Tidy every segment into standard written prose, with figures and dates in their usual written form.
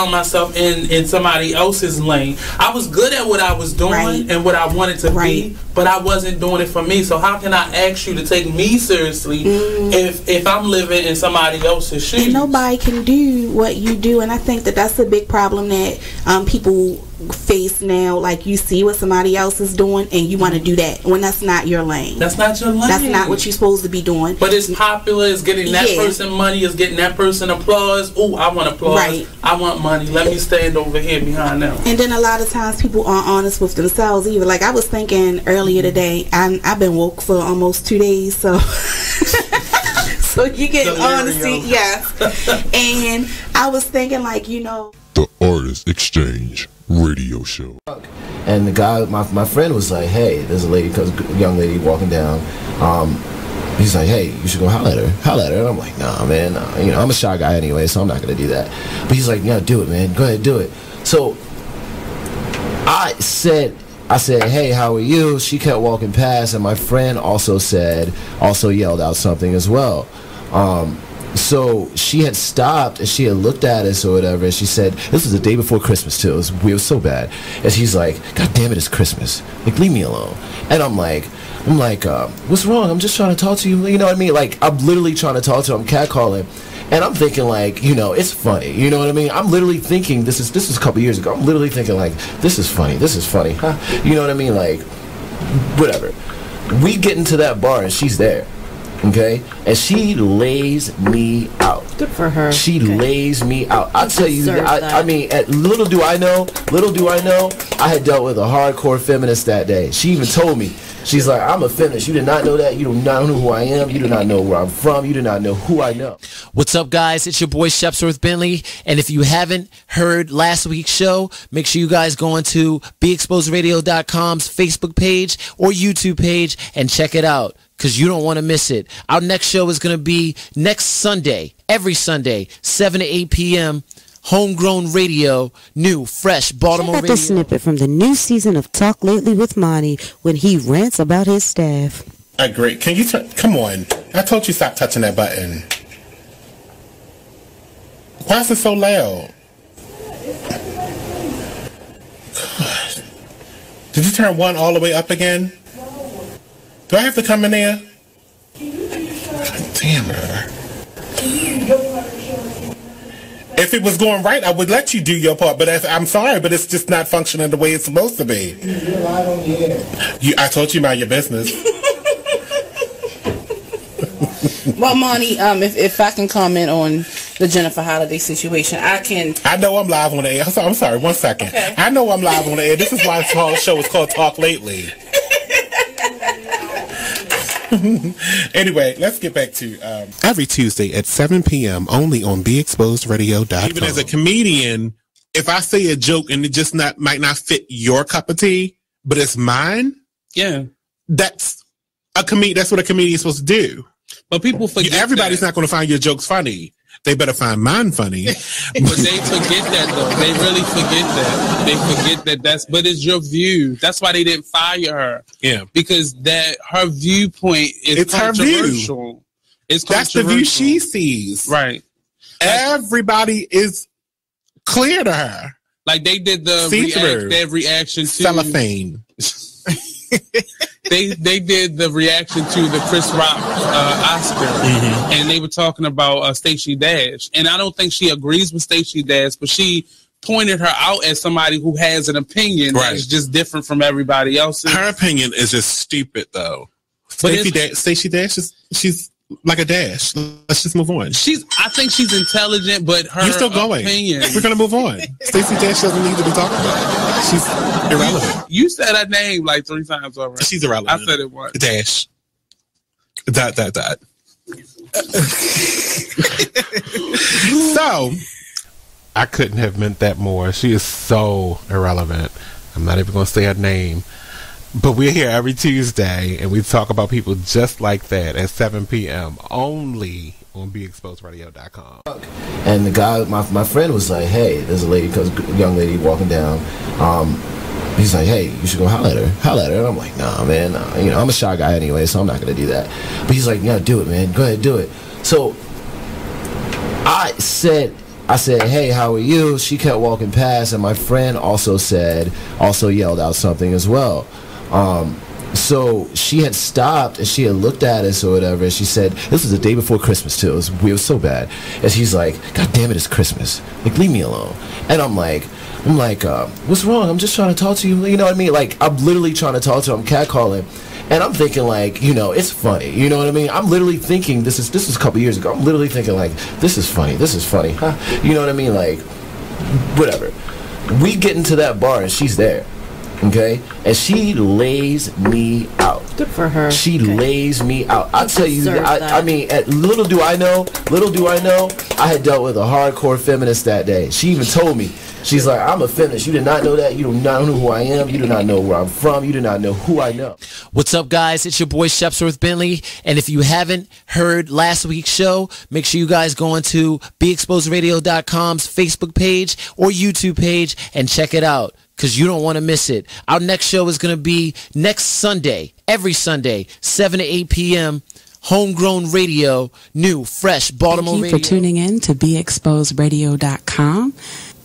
found myself in somebody else's lane. I was good at what I was doing and what I wanted to be, but I wasn't doing it for me. So how can I ask you to take me seriously if I'm living in somebody else's shoes? And nobody can do what you do, and I think that that's a big problem that people face now. Like, you see what somebody else is doing and you want to do that when that's not your lane. That's not your lane. That's not what you're supposed to be doing. But it's popular. It's getting that person money. It's getting that person applause. Oh, I want applause. I want money. Let me stand over here behind them. And then a lot of times people aren't honest with themselves either. Like, I was thinking earlier today, I've been woke for almost 2 days, so so you get honesty, and I was thinking, like, the Artist Exchange radio show. And the guy, my friend was like, hey, there's a young lady walking down. He's like, hey, you should go holler at her. And I'm like, nah, man, I'm a shy guy anyway, so I'm not gonna do that. But he's like, yeah, do it, man, go ahead, do it. So I said, hey, how are you? She kept walking past, and my friend also yelled out something as well. So she had stopped and she had looked at us or whatever, and she said, this was the day before Christmas too, it was so bad. And she's like, God damn it, it's Christmas, like, leave me alone. And I'm like, what's wrong? I'm just trying to talk to you, you know what I mean? Like, I'm literally trying to talk to her, I'm catcalling. And I'm thinking, like, it's funny, you know what I mean? I'm literally thinking, this is a couple years ago, I'm literally thinking, like, this is funny, huh? You know what I mean? Like, whatever. We get into that bar and she's there. Okay, and she lays me out. Good for her. She lays me out. I'll tell you, I mean, little do I know, I had dealt with a hardcore feminist that day. She even told me, she's like, I'm a feminist. You did not know that. You do not know who I am. You do not know where I'm from. You do not know who I know. What's up, guys? It's your boy Shepsworth Bentley, and if you haven't heard last week's show, make sure you guys go into BeExposedRadio.com's Facebook page or YouTube page and check it out, because you don't want to miss it. Our next show is going to be next Sunday, every Sunday, 7 to 8 p.m., Homegrown Radio, new, fresh Baltimore radio. Check out the snippet from the new season of Talk Lately with Monty when he rants about his staff. I agree. Can you come on. I told you stop touching that button. Why is it so loud? God. Did you turn one all the way up again? Do I have to come in there? God damn her. If it was going right, I would let you do your part, but I'm sorry, but it's just not functioning the way it's supposed to be. You're live on the air. I told you mind your business. Well, Monty, if I can comment on the Jennifer Holiday situation, I know I'm live on the air. I'm sorry, 1 second. Okay. I know I'm live on the air. This is why this whole show is called Talk Lately. Anyway, let's get back to every Tuesday at 7 p.m. only on BeExposedRadio.com. Even as a comedian, if I say a joke and it just might not fit your cup of tea, but it's mine, that's what a comedian is supposed to do. But people forget everybody's not going to find your jokes funny. They better find mine funny. But they forget that, though. They really forget that. They forget that but it's your view. That's why they didn't fire her. Yeah. Because her viewpoint is controversial. Her view. That's the view she sees. Right. Everybody is clear to her. Like, they did their reaction to cellophane. They did the reaction to the Chris Rock Oscar, and they were talking about Stacey Dash, and I don't think she agrees with Stacey Dash, but she pointed her out as somebody who has an opinion that's just different from everybody else's. Her opinion is just stupid, though. Stacey Dash she's like a dash. Let's just move on. I think she's intelligent, but her You're still going. opinion. We're gonna move on. Stacey Dash doesn't need to be talked about. She's irrelevant. You said her name like 3 times already. She's irrelevant. I said it once. Dash. Dot. So, I couldn't have meant that more. She is so irrelevant. I'm not even gonna say her name. But we're here every Tuesday, and we talk about people just like that at 7 p.m. only on BeExposedRadio.com. And the guy, my friend was like, hey, there's a young lady walking down. He's like, hey, you should go holler at her. And I'm like, nah, man, I'm a shy guy anyway, so I'm not gonna do that. But he's like, yeah, do it, man, go ahead, do it. So I said, I said, hey, how are you? She kept walking past, and my friend also yelled out something as well. So she had stopped, and she had looked at us or whatever, and she said, this was the day before Christmas, too. It was so bad. And she's like, God damn it, it's Christmas. Like, leave me alone. And I'm like, what's wrong? I'm just trying to talk to you. You know what I mean? Like, I'm literally trying to talk to her. I'm catcalling. And I'm thinking, like, you know, it's funny. You know what I mean? I'm literally thinking, this is a couple years ago. I'm literally thinking, like, this is funny. Huh? You know what I mean? Like, whatever. We get into that bar, and she's there. Okay? And she lays me out. Good for her. She lays me out. I'll tell you, I mean, little do I know, I had dealt with a hardcore feminist that day. She even told me, she's like, I'm a feminist. You did not know that. You do not know who I am. You do not know where I'm from. You do not know who I know. What's up, guys? It's your boy Shepsworth Bentley. And if you haven't heard last week's show, make sure you guys go into BeExposedRadio.com's Facebook page or YouTube page and check it out, because you don't want to miss it. Our next show is going to be next Sunday, every Sunday, 7 to 8 p.m., Homegrown Radio, new, fresh Baltimore radio. Thank you for tuning in to BeExposedRadio.com.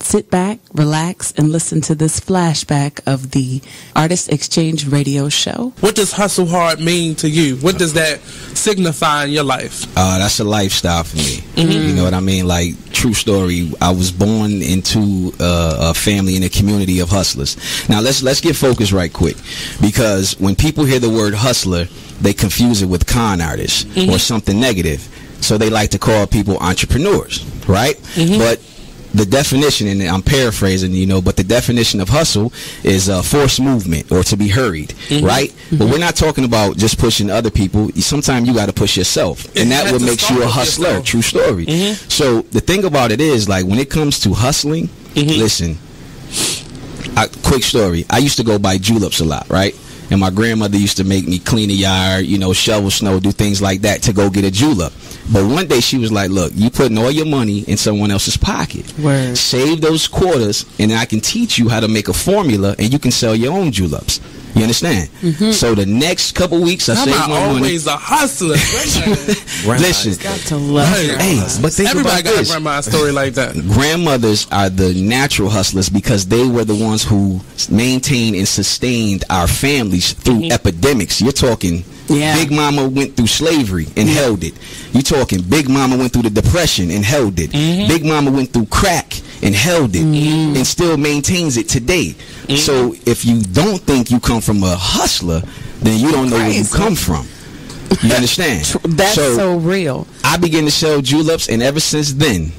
Sit back, relax, and listen to this flashback of the Artist Exchange Radio Show. What does hustle hard mean to you? What does that signify in your life? That's a lifestyle for me. You know what I mean? Like, true story. I was born into a family in a community of hustlers. Now, let's get focused right quick, because when people hear the word hustler, they confuse it with con artists or something negative. So they like to call people entrepreneurs, right? But the definition, and I'm paraphrasing, you know, but the definition of hustle is forced movement or to be hurried, right? But we're not talking about just pushing other people. Sometimes you got to push yourself, and that what makes you a hustler. True story. So the thing about it is, like, when it comes to hustling, listen, quick story. I used to go buy juleps a lot, right? And my grandmother used to make me clean the yard, you know, shovel snow, do things like that to go get a julep. But one day she was like, look, you putting all your money in someone else's pocket. Word. Save those quarters, and I can teach you how to make a formula, and you can sell your own juleps. You understand? So the next couple weeks, I saved my money. Always a hustler. Listen, got to love but think everybody about got this. a grandma story like that. Grandmothers are the natural hustlers because they were the ones who maintained and sustained our families through epidemics. You're talking Big Mama went through slavery and held it. You're talking Big Mama went through the Depression and held it. Big Mama went through crack and held it and still maintains it today. So if you don't think you come from a hustler, then you don't know where you come from. You understand? That's so real. I began to sell juleps, and ever since then,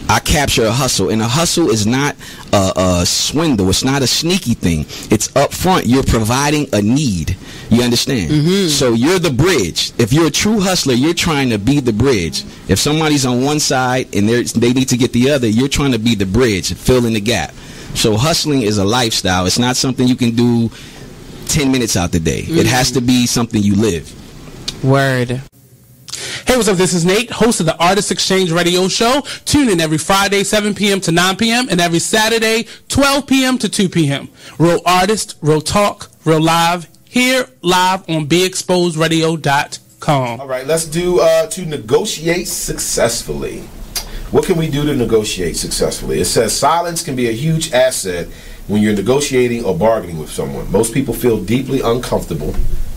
I capture a hustle. And a hustle is not a swindle. It's not a sneaky thing. It's up front. You're providing a need. You understand? So you're the bridge. If you're a true hustler, you're trying to be the bridge. If somebody's on one side and they need to get the other, you're trying to be the bridge, fill in the gap. So hustling is a lifestyle. It's not something you can do 10 minutes out the day. It has to be something you live. Word. Hey, what's up? This is Nate, host of the Artist Exchange Radio Show. Tune in every Friday, 7 p.m. to 9 p.m. and every Saturday, 12 p.m. to 2 p.m. Real artist, real talk, real live, here live on BeExposedRadio.com. All right, let's do to negotiate successfully. What can we do to negotiate successfully? It says silence can be a huge asset when you're negotiating or bargaining with someone. Most people feel deeply uncomfortable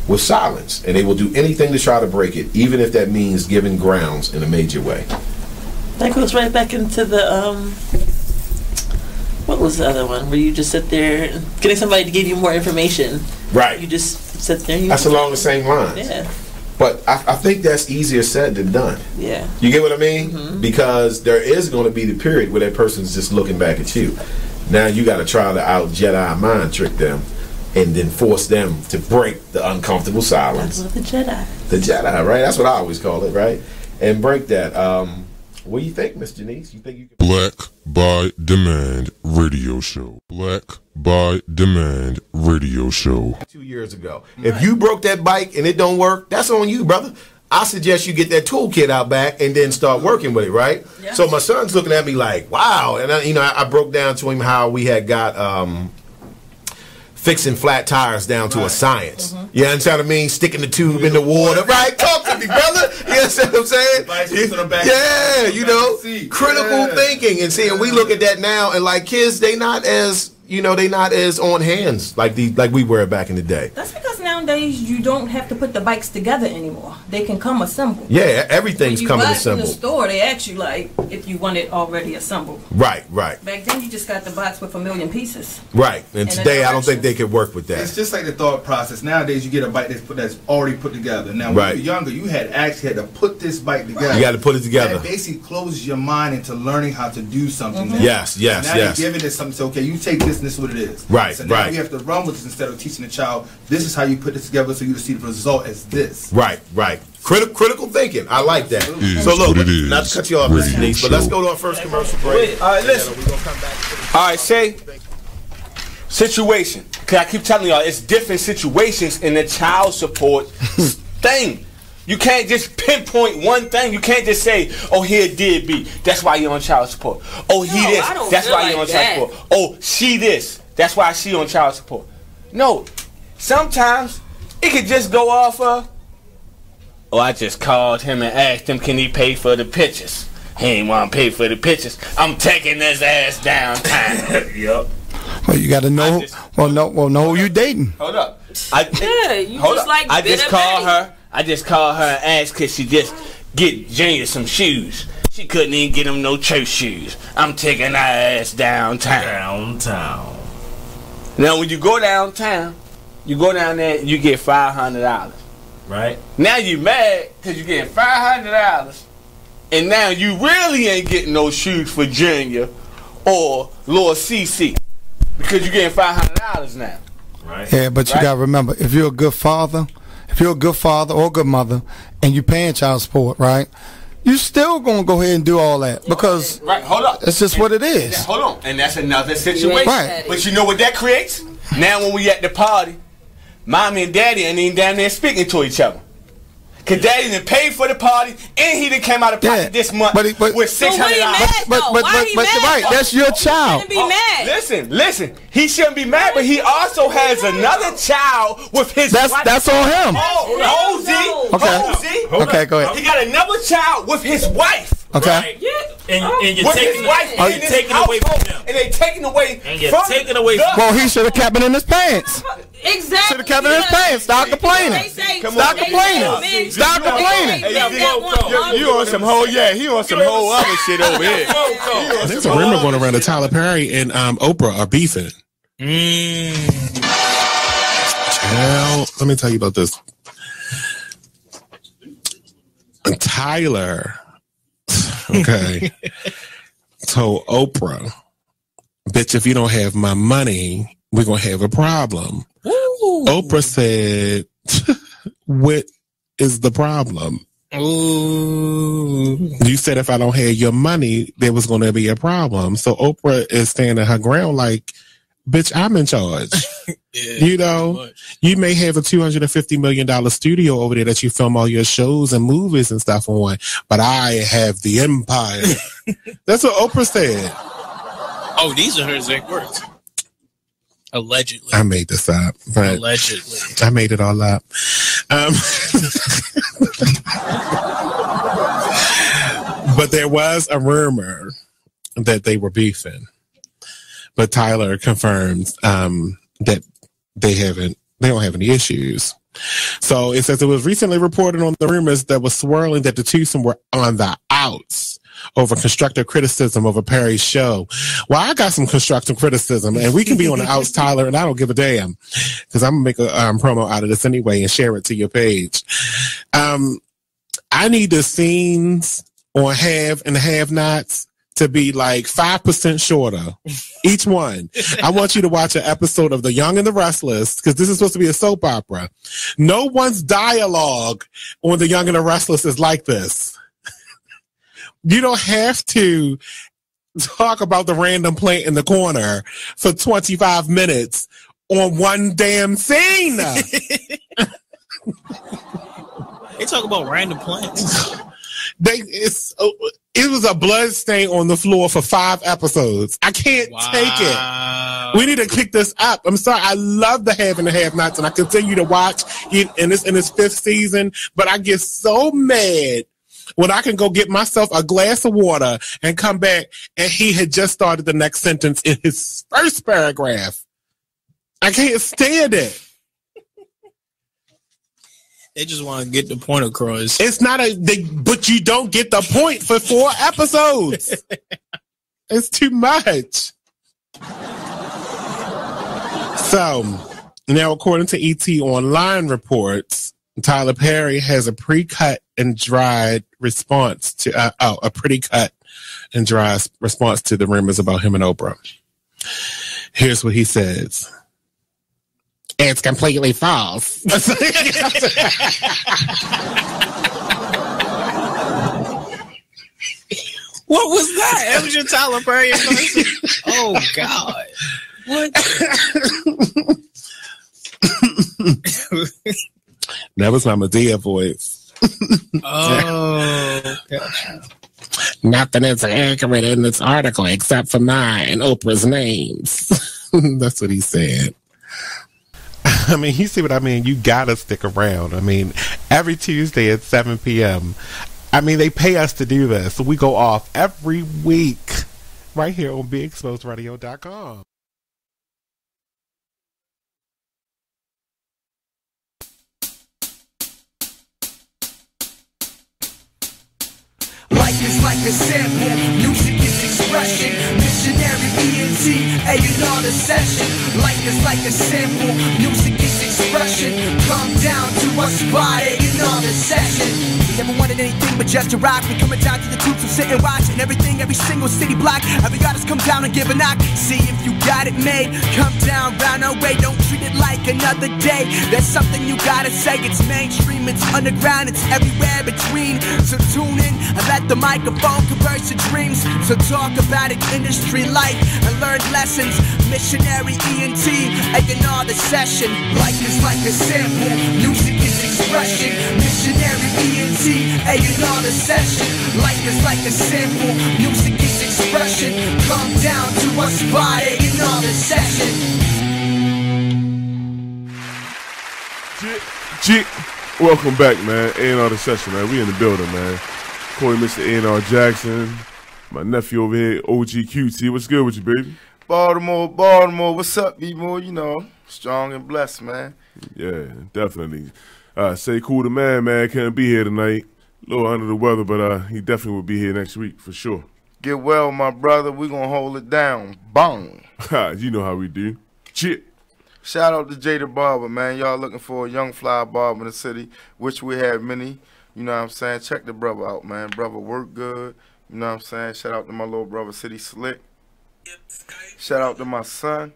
with silence, and they will do anything to try to break it, even if that means giving grounds in a major way. That goes right back into the what was the other one where you just sit there getting somebody to give you more information? Right. You just sit there. And that's along the same lines. Yeah. But I think that's easier said than done. Yeah. You get what I mean? Because there is going to be the period where that person's just looking back at you. Now you got to try to out Jedi mind trick them, and then force them to break the uncomfortable silence. That's what the Jedi. The Jedi, right? That's what I always call it, right? And break that. What do you think, Miss Janice? You think you can? Black by Demand Radio Show. Black by Demand Radio Show. 2 years ago. If you broke that bike and it don't work, that's on you, brother. I suggest you get that toolkit out back and then start working with it, right? Yeah. So my son's looking at me like, wow. And I broke down to him how we had got fixing flat tires down to a science. You understand what I mean? Sticking the tube in the water. Right? Talk to me, brother. You see what I'm saying? Yeah, you know, critical thinking. And see, and we look at that now, and like kids, they not as on hands like we were back in the day. That's because nowadays you don't have to put the bikes together anymore. They can come assembled. Yeah, everything's coming assembled. In the store, they ask you like if you want it already assembled. Right. Back then, you just got the box with 1 million pieces. Right, and today I don't think they could work with that. It's just like the thought process. Nowadays, you get a bike that's already put together. Now, when you were younger, you had to put this bike together. You got to put it together. That basically closes your mind into learning how to do something. Mm-hmm. Yes. Now you're giving it something. So, okay, you take this. And this is what it is. Right, so now we have to run with this instead of teaching the child, this is how you put this together so you to see the result as this. Right. Critical thinking. I like that. So look, not to cut you off, Mr. Denise, but let's go to our first commercial break. All right, listen. We're gonna come back. All right, say situation. Cause I keep telling y'all, it's different situations in the child support thing. You can't just pinpoint one thing. You can't just say, oh, here did be. That's why you're on child support. Oh, he this. That's why you're on child support. Oh, she this. That's why she on child support. No. Sometimes it could just go off of, oh, I just called him and asked him, can he pay for the pictures? He ain't want to pay for the pictures. I'm taking his ass downtown. Yup. Well, you got to know. Know who you dating. Hold up. I just called her and asked could she just get Junior some shoes. She couldn't even get him no church shoes. I'm taking her ass downtown. Now when you go downtown, you go down there, you get $500. Right. Now you mad because you getting $500, and now you really ain't getting no shoes for Junior or Lord CC because you getting $500 now. Right. Yeah, but you gotta remember, if you're a good father or a good mother, and you paying child support, right? You still gonna go ahead and do all that because hold up. It's just what it is. Hold on, and that's another situation. Right. But you know what that creates? Now when we at the party, mommy and daddy ain't even down there speaking to each other. Cause daddy done paid for the party and he done came out of pocket this month with $600. Right, that's your child. Be mad. Listen. He shouldn't be mad, but he also has another child with his wife. That's on him. Okay, go ahead. He got another child with his wife. Okay. Right. And you're taking away from them. And they taking away taking away from Well, he should have kept it in his pants. Exactly. Should have kept it in his pants. Stop complaining. Stop complaining. Stop complaining. You on some whole, he on some whole other shit over here. There's a rumor going around that Tyler Perry and Oprah are beefing. Well, let me tell you about this. Tyler, told Oprah, bitch, if you don't have my money, we're going to have a problem. Ooh. Oprah said, what is the problem? Ooh. You said if I don't have your money, there was going to be a problem. So Oprah is standing her ground like, bitch, I'm in charge. You know, you may have a $250 million studio over there that you film all your shows and movies and stuff on, but I have the empire. That's what Oprah said. Oh, these are her exact words. Allegedly. I made this up. But allegedly. I made it all up. But there was a rumor that they were beefing. But Tyler confirms that they don't have any issues. So it says it was recently reported on the rumors that was swirling that the twosome were on the outs over constructive criticism of a Perry show. Well, I got some constructive criticism, and we can be on the outs, Tyler, and I don't give a damn because I'm gonna make a promo out of this anyway and share it to your page. I need the scenes on have and have nots to be like 5% shorter, each one. I want you to watch an episode of The Young and the Restless, because this is supposed to be a soap opera. No one's dialogue on The Young and the Restless is like this. You don't have to talk about the random plant in the corner for 25 minutes on one damn scene. They talk about random plants. It was a blood stain on the floor for 5 episodes. I can't take it. We need to kick this up. I'm sorry. I love the Have and the Have-Nots, and I continue to watch it in its 5th season. But I get so mad when I can go get myself a glass of water and come back, and he had just started the next sentence in his first paragraph. I can't stand it. They just want to get the point across. It's not but you don't get the point for 4 episodes. It's too much. So, now according to ET Online reports, Tyler Perry has a pre-cut and dried response to, a pretty cut and dry response to the rumors about him and Oprah. Here's what he says. It's completely false. What was that? That was your Tyler Perry impression? Oh, God. What? That was my Medea voice. Oh, gotcha. Nothing is accurate in this article except for mine and Oprah's names. That's what he said. I mean, you see what I mean? You gotta stick around. I mean, every Tuesday at 7 p.m. I mean, they pay us to do this. So we go off every week right here on BeExposedRadio.com. Life is like a sample, music is expression. Missionary ENT, A&R the session. Life is like a sample, music is expression. Come down to a spot, A&R the session. Never wanted anything but just to rock. We coming down to the tubes, so sit and watch. And everything, every single city block. Every artist come down and give a knock. See if you got it made. Come down, round our way. Don't treat it like another day. There's something you gotta say. It's mainstream, it's underground, it's everywhere between. So tune in and let the microphone converse to dreams. So talk about it, industry life, and learn lessons. Missionary ENT, A&R the session. Life is like a sample, music is expression. Missionary ENT, A&R the session. Life is like a sample, music is expression. Come down to a spot, A&R the session. Welcome back, man. A&R the session, man. We in the building, man. Calling Mr. A&R Jackson, my nephew over here, OG QT. What's good with you, baby? Baltimore. What's up, B-More? You know, strong and blessed, man. Yeah, definitely. Say Cool the man, can't be here tonight. A little under the weather, but he definitely will be here next week for sure. Get well, my brother. We gonna hold it down. Boom. You know how we do. Chip. Shout out to Jada Barber, man. Y'all looking for a young fly barber in the city, which we have many. You know what I'm saying? Check the brother out, man. Brother work good. You know what I'm saying? Shout out to my little brother, City Slick. Shout out to my son,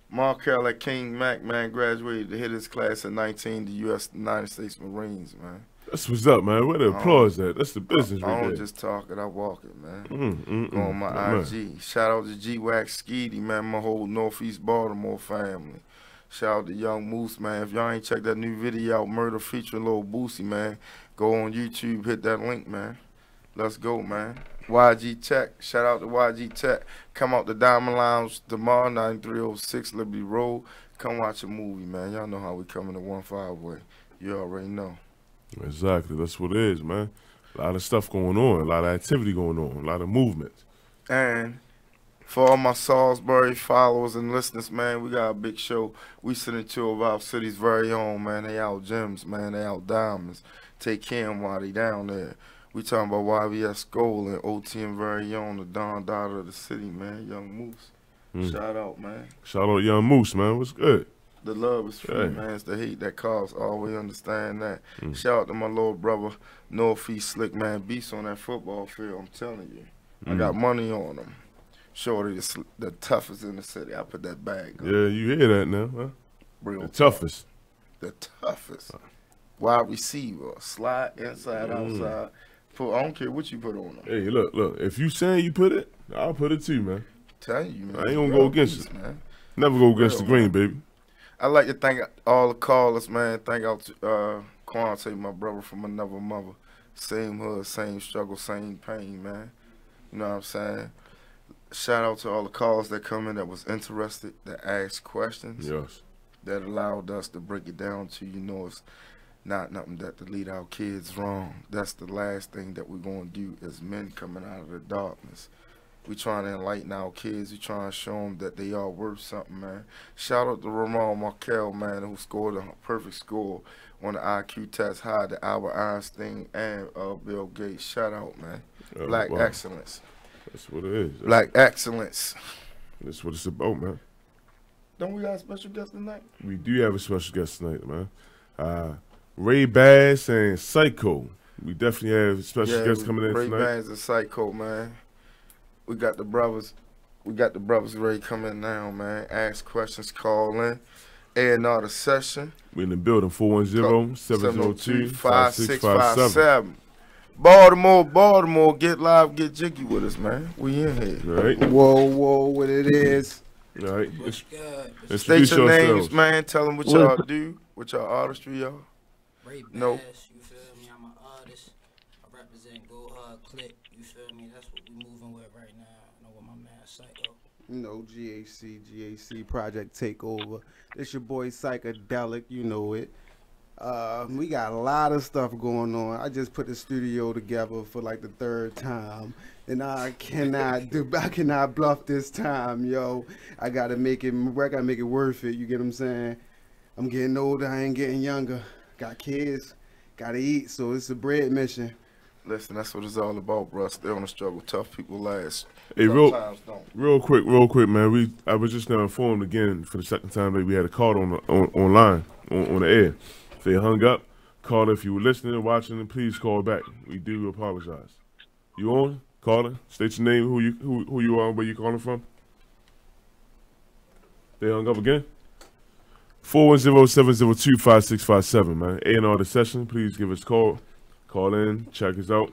Markel at King Mac, man. Graduated to hit his class at 19, the United States Marines, man. That's what's up, man. Where the applause at? That's the business right there. I don't just talk it, I walk it, man. Go on my IG. Shout out to G-Wax Skeety, man, my whole Northeast Baltimore family. Shout out to Young Moose, man. If y'all ain't checked that new video out, Murder featuring Lil Boosie, man, go on YouTube, hit that link, man. Let's go, man. YG Tech, shout out to YG Tech. Come out to Diamond Lounge tomorrow, 9306 Liberty Road. Come watch a movie, man. Y'all know how we coming to 1-5 way. You already know. Exactly. That's what it is, man. A lot of stuff going on, a lot of activity going on, a lot of movement. And for all my Salisbury followers and listeners, man, we got a big show. We sending 2 of our city's very own, man. They out gems, man. They out diamonds. Take care of them while they down there. We talking about YBS Gold and OTM very own, the Don Daughter of the city, man. Young Moose. Shout out, man. Shout out Young Moose, man. What's good? The love is free, man. It's the hate that costs. Always understand that. Shout out to my little brother, Northeast Slick, man. Beast on that football field, I'm telling you. I got money on him. Shorty is the toughest in the city. I put that bag on. Yeah, you hear that now, huh? Real the toughest. The toughest. Wide receiver. Slide inside, outside. I don't care what you put on them. Hey, look. If you saying you put it, I'll put it too, man. Tell you, man. I ain't gonna go against it, man. Never go against the green, baby. I like to thank all the callers, man. Thank out to Quante, my brother from another mother. Same hood, same struggle, same pain, man. You know what I'm saying? Shout out to all the calls that come in that was interested, that asked questions. Yes. That allowed us to break it down to, it's not nothing that to lead our kids wrong. That's the last thing that we're going to do as men coming out of the darkness. We trying to enlighten our kids. We trying to show them that they are worth something, man. Shout out to Ramon Markel, man, who scored a perfect score on the IQ test, high to Albert Einstein and Bill Gates. Shout out, man. Black excellence. That's what it is. Black excellence. That's what it's about, man. Don't we got a special guest tonight? We do have a special guest tonight, man. Ray Bass and Psycho. We definitely have special guests coming in tonight. Ray Bass and Psycho, man. We got the brothers ready coming now, man. Ask questions, call in. A&R the session. We in the building, 410-702-5657. Baltimore, get live, get jiggy with us, man. We in here. Right. Whoa, what it is. All right. State your names, man. Tell them what y'all do, what y'all artistry, y'all. Ray Bass, no. You feel me? I'm an artist. I represent Go Hard Click. You feel me? That's what we moving with right now. I know what my man Psycho. GAC Project Takeover. This your boy Psychadelic, you know it. We got a lot of stuff going on. I just put the studio together for like the third time, and I cannot bluff this time, yo. I gotta make it worth it. You get what I'm saying? I'm getting older. I ain't getting younger. Got kids. Gotta eat. So it's a bread mission. Listen, that's what it's all about, bro. Stay on the struggle. Tough people last. Hey, real quick, man. I was just now informed again for the second time that we had a call online on the air. If they hung up, call if you were listening and watching, and please call back. We do apologize. You on? Caller, state your name, who you are, where you calling from. They hung up again. 410-702-5657, man. A&R the session. Please give us a call. Call in, check us out,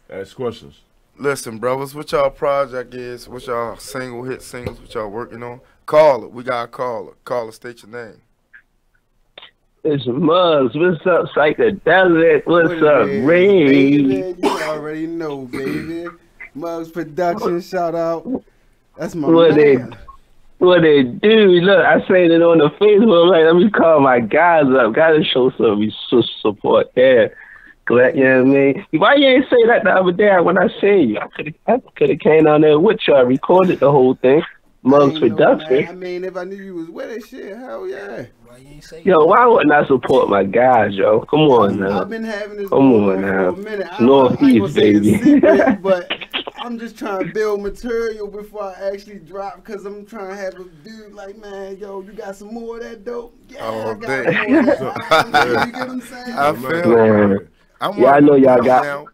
ask questions. Listen, brothers, what y'all project is, what y'all hit singles, what y'all working on. Caller, we got a caller. Caller, state your name. It's Muggs. What's up, Psychadelic? What's up, Ray? Baby, you already know, baby. Muggs Production, shout out. That's my man. What they do? Look, I seen it on the Facebook. I'm like, let me call my guys up. Gotta show some support there. Glad, you know what I mean? Why you ain't say that the other day when I seen you? I could have came down there with y'all, recorded the whole thing. Muggs Production. I mean, if I knew you was with it, shit, hell yeah. Yo, why wouldn't I support my guys, yo? Come on now. I've been having this Come on now. for a minute. Northeast, baby. Secret, but I'm just trying to build material before I actually drop, because I'm trying to have a dude like, man, yo, you got some more of that dope? Yeah, I got more of that. You get what I'm saying? I feel yeah, I know y'all got.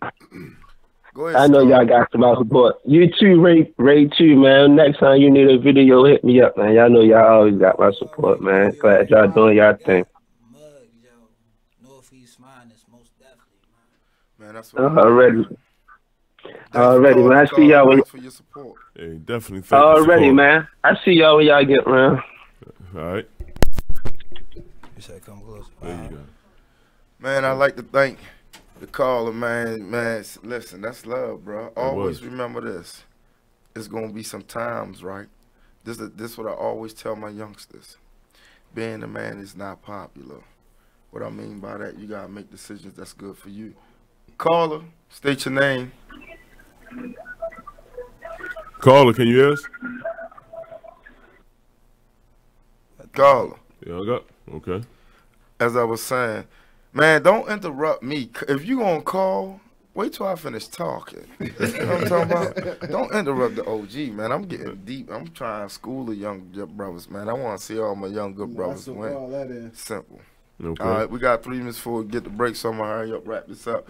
Go ahead, I know y'all got some support. You too, Ray too, man. Next time you need a video, hit me up, man. Y'all know y'all always got my support, man. Glad y'all doing y'all thing. Man, that's already, man. I see y'all when. For your support. Hey, definitely. Already, man. I see y'all when y'all get around. All right. You said come close. There you go. Man, I like to thank the caller, man. Man, listen, that's love, bro. Always remember this. It's gonna be some times, right? This is what I always tell my youngsters. Being a man is not popular. What I mean by that, you gotta make decisions that's good for you. Caller, state your name. Caller, can you hear us? Caller. Yeah, I got. Okay. As I was saying, man, don't interrupt me. If you gonna call, wait till I finish talking. You know what I'm talking about? Don't interrupt the OG, man. I'm getting deep. I'm trying to school the young brothers, man. I want to see all my young good brothers win. Simple. Okay. All right, we got 3 minutes before we get the break, so I'm gonna hurry up, wrap this up.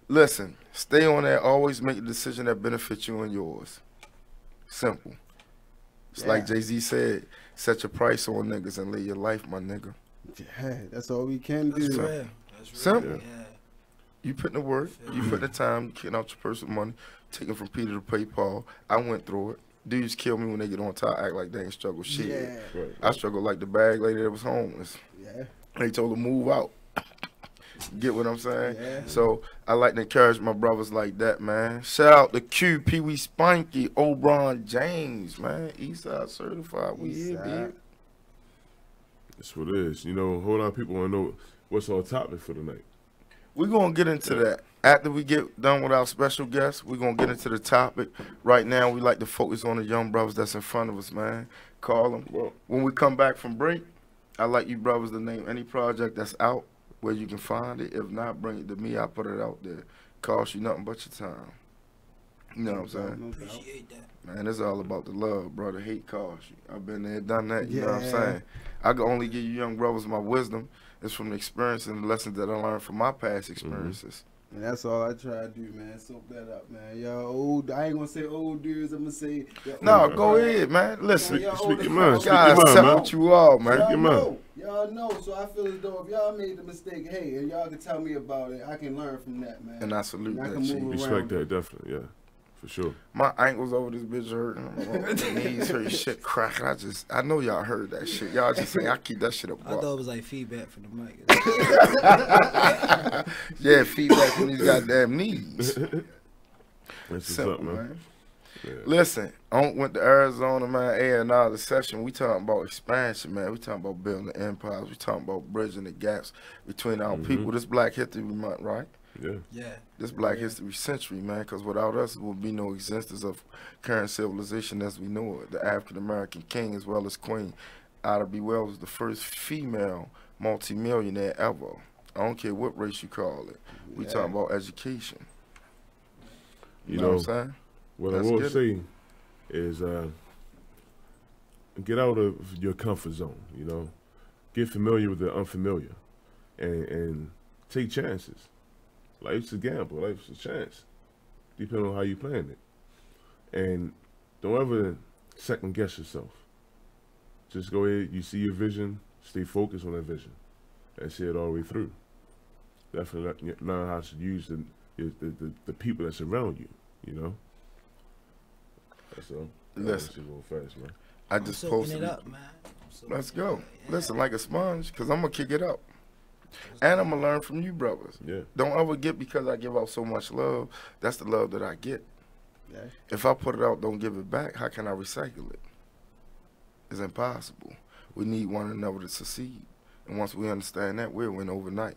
Listen, stay on there. Always make a decision that benefits you and yours. Simple. It's like Jay-Z said, set your price on niggas and live your life, my nigga. Yeah, that's all we can do. Simple. Yeah. You put in the work, you put in the time, you getting out your personal money, taking from Peter to pay Paul. I went through it. Dudes kill me when they get on top, act like they ain't struggle shit. Yeah. I struggle like the bag lady that was homeless. Yeah. They told her move out. Get what I'm saying? Yeah. So I like to encourage my brothers like that, man. Shout out to Q, Pee Wee Spanky, O'Brien James, man. Eastside certified. We here, baby. That's what it is. You know, a whole lot of people want to know what's our topic for tonight. We're going to get into that. After we get done with our special guests, we're going to get into the topic. Right now, we like to focus on the young brothers that's in front of us, man. Call them. Well, when we come back from break, I'd like you brothers to name any project that's out where you can find it. If not, bring it to me. I'll put it out there. Cost you nothing but your time. You know what I'm saying? Appreciate that. Man, it's all about the love, brother. Hate costs you. I've been there, done that. You know what I'm saying? I can only give you young brothers my wisdom. It's from the experience and the lessons that I learned from my past experiences. And that's all I try to do, man. Soak that up, man. Y'all old, I ain't gonna say old dudes, I'm gonna say... No, go ahead, man. Listen. Speak your mind. God, accept you all, man. Y'all know, so I feel as though if y'all made the mistake, hey, and y'all can tell me about it, I can learn from that, man. And I salute that. Respect that, definitely, yeah. For sure. My ankles over this bitch hurting. My knees hurt, shit cracking. I know y'all heard that shit. Y'all just say I keep that shit up. I thought it was like feedback from the mic. Yeah, feedback from these goddamn knees. That's Simple, up, man. Yeah. Listen, I went to Arizona, man, A&R the session. We talking about expansion, man. We talking about building the empires. We talking about bridging the gaps between our people. This Black History Month, right? Yeah. This Black History Century, man, because without us, there would be no existence of current civilization as we know it. The African-American king as well as queen, Ida B. Wells, was the first female multimillionaire ever. I don't care what race you call it. We talking about education. You know what I'm saying? What I will say is get out of your comfort zone, you know. Get familiar with the unfamiliar and take chances. Life's a gamble. Life's a chance, depending on how you plan it. And don't ever second guess yourself. Just go ahead, you see your vision, stay focused on that vision, and see it all the way through. Definitely learn how to use the people that's around you, you know. That's all. Listen, fast, man. I just posted it up, man. Let's go. Listen, like a sponge, because I'm going to kick it up. And I'm going to learn from you brothers. Yeah. Don't ever get because I give out so much love. That's the love that I get. Yeah. If I put it out, don't give it back, how can I recycle it? It's impossible. We need one another to succeed. And once we understand that, we'll win overnight.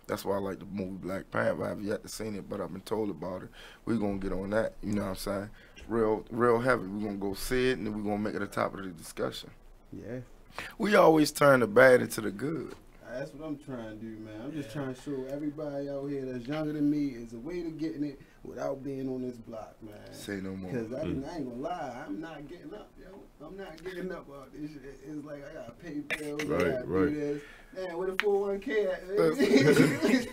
That's why I like the movie Black Panther. I have yet to seen it, but I've been told about it. We're going to get on that, you know what I'm saying? Real heavy. We're going to go see it, and then we're going to make it the top of the discussion. Yeah. We always turn the bad into the good. That's what I'm trying to do, man. I'm just trying to show everybody out here that's younger than me is a way to getting it without being on this block, man. Say no more. Because I ain't gonna lie, I'm not getting up, yo. I'm not getting up on this shit. It's like I gotta pay bills, I gotta do this. Man, where the 401k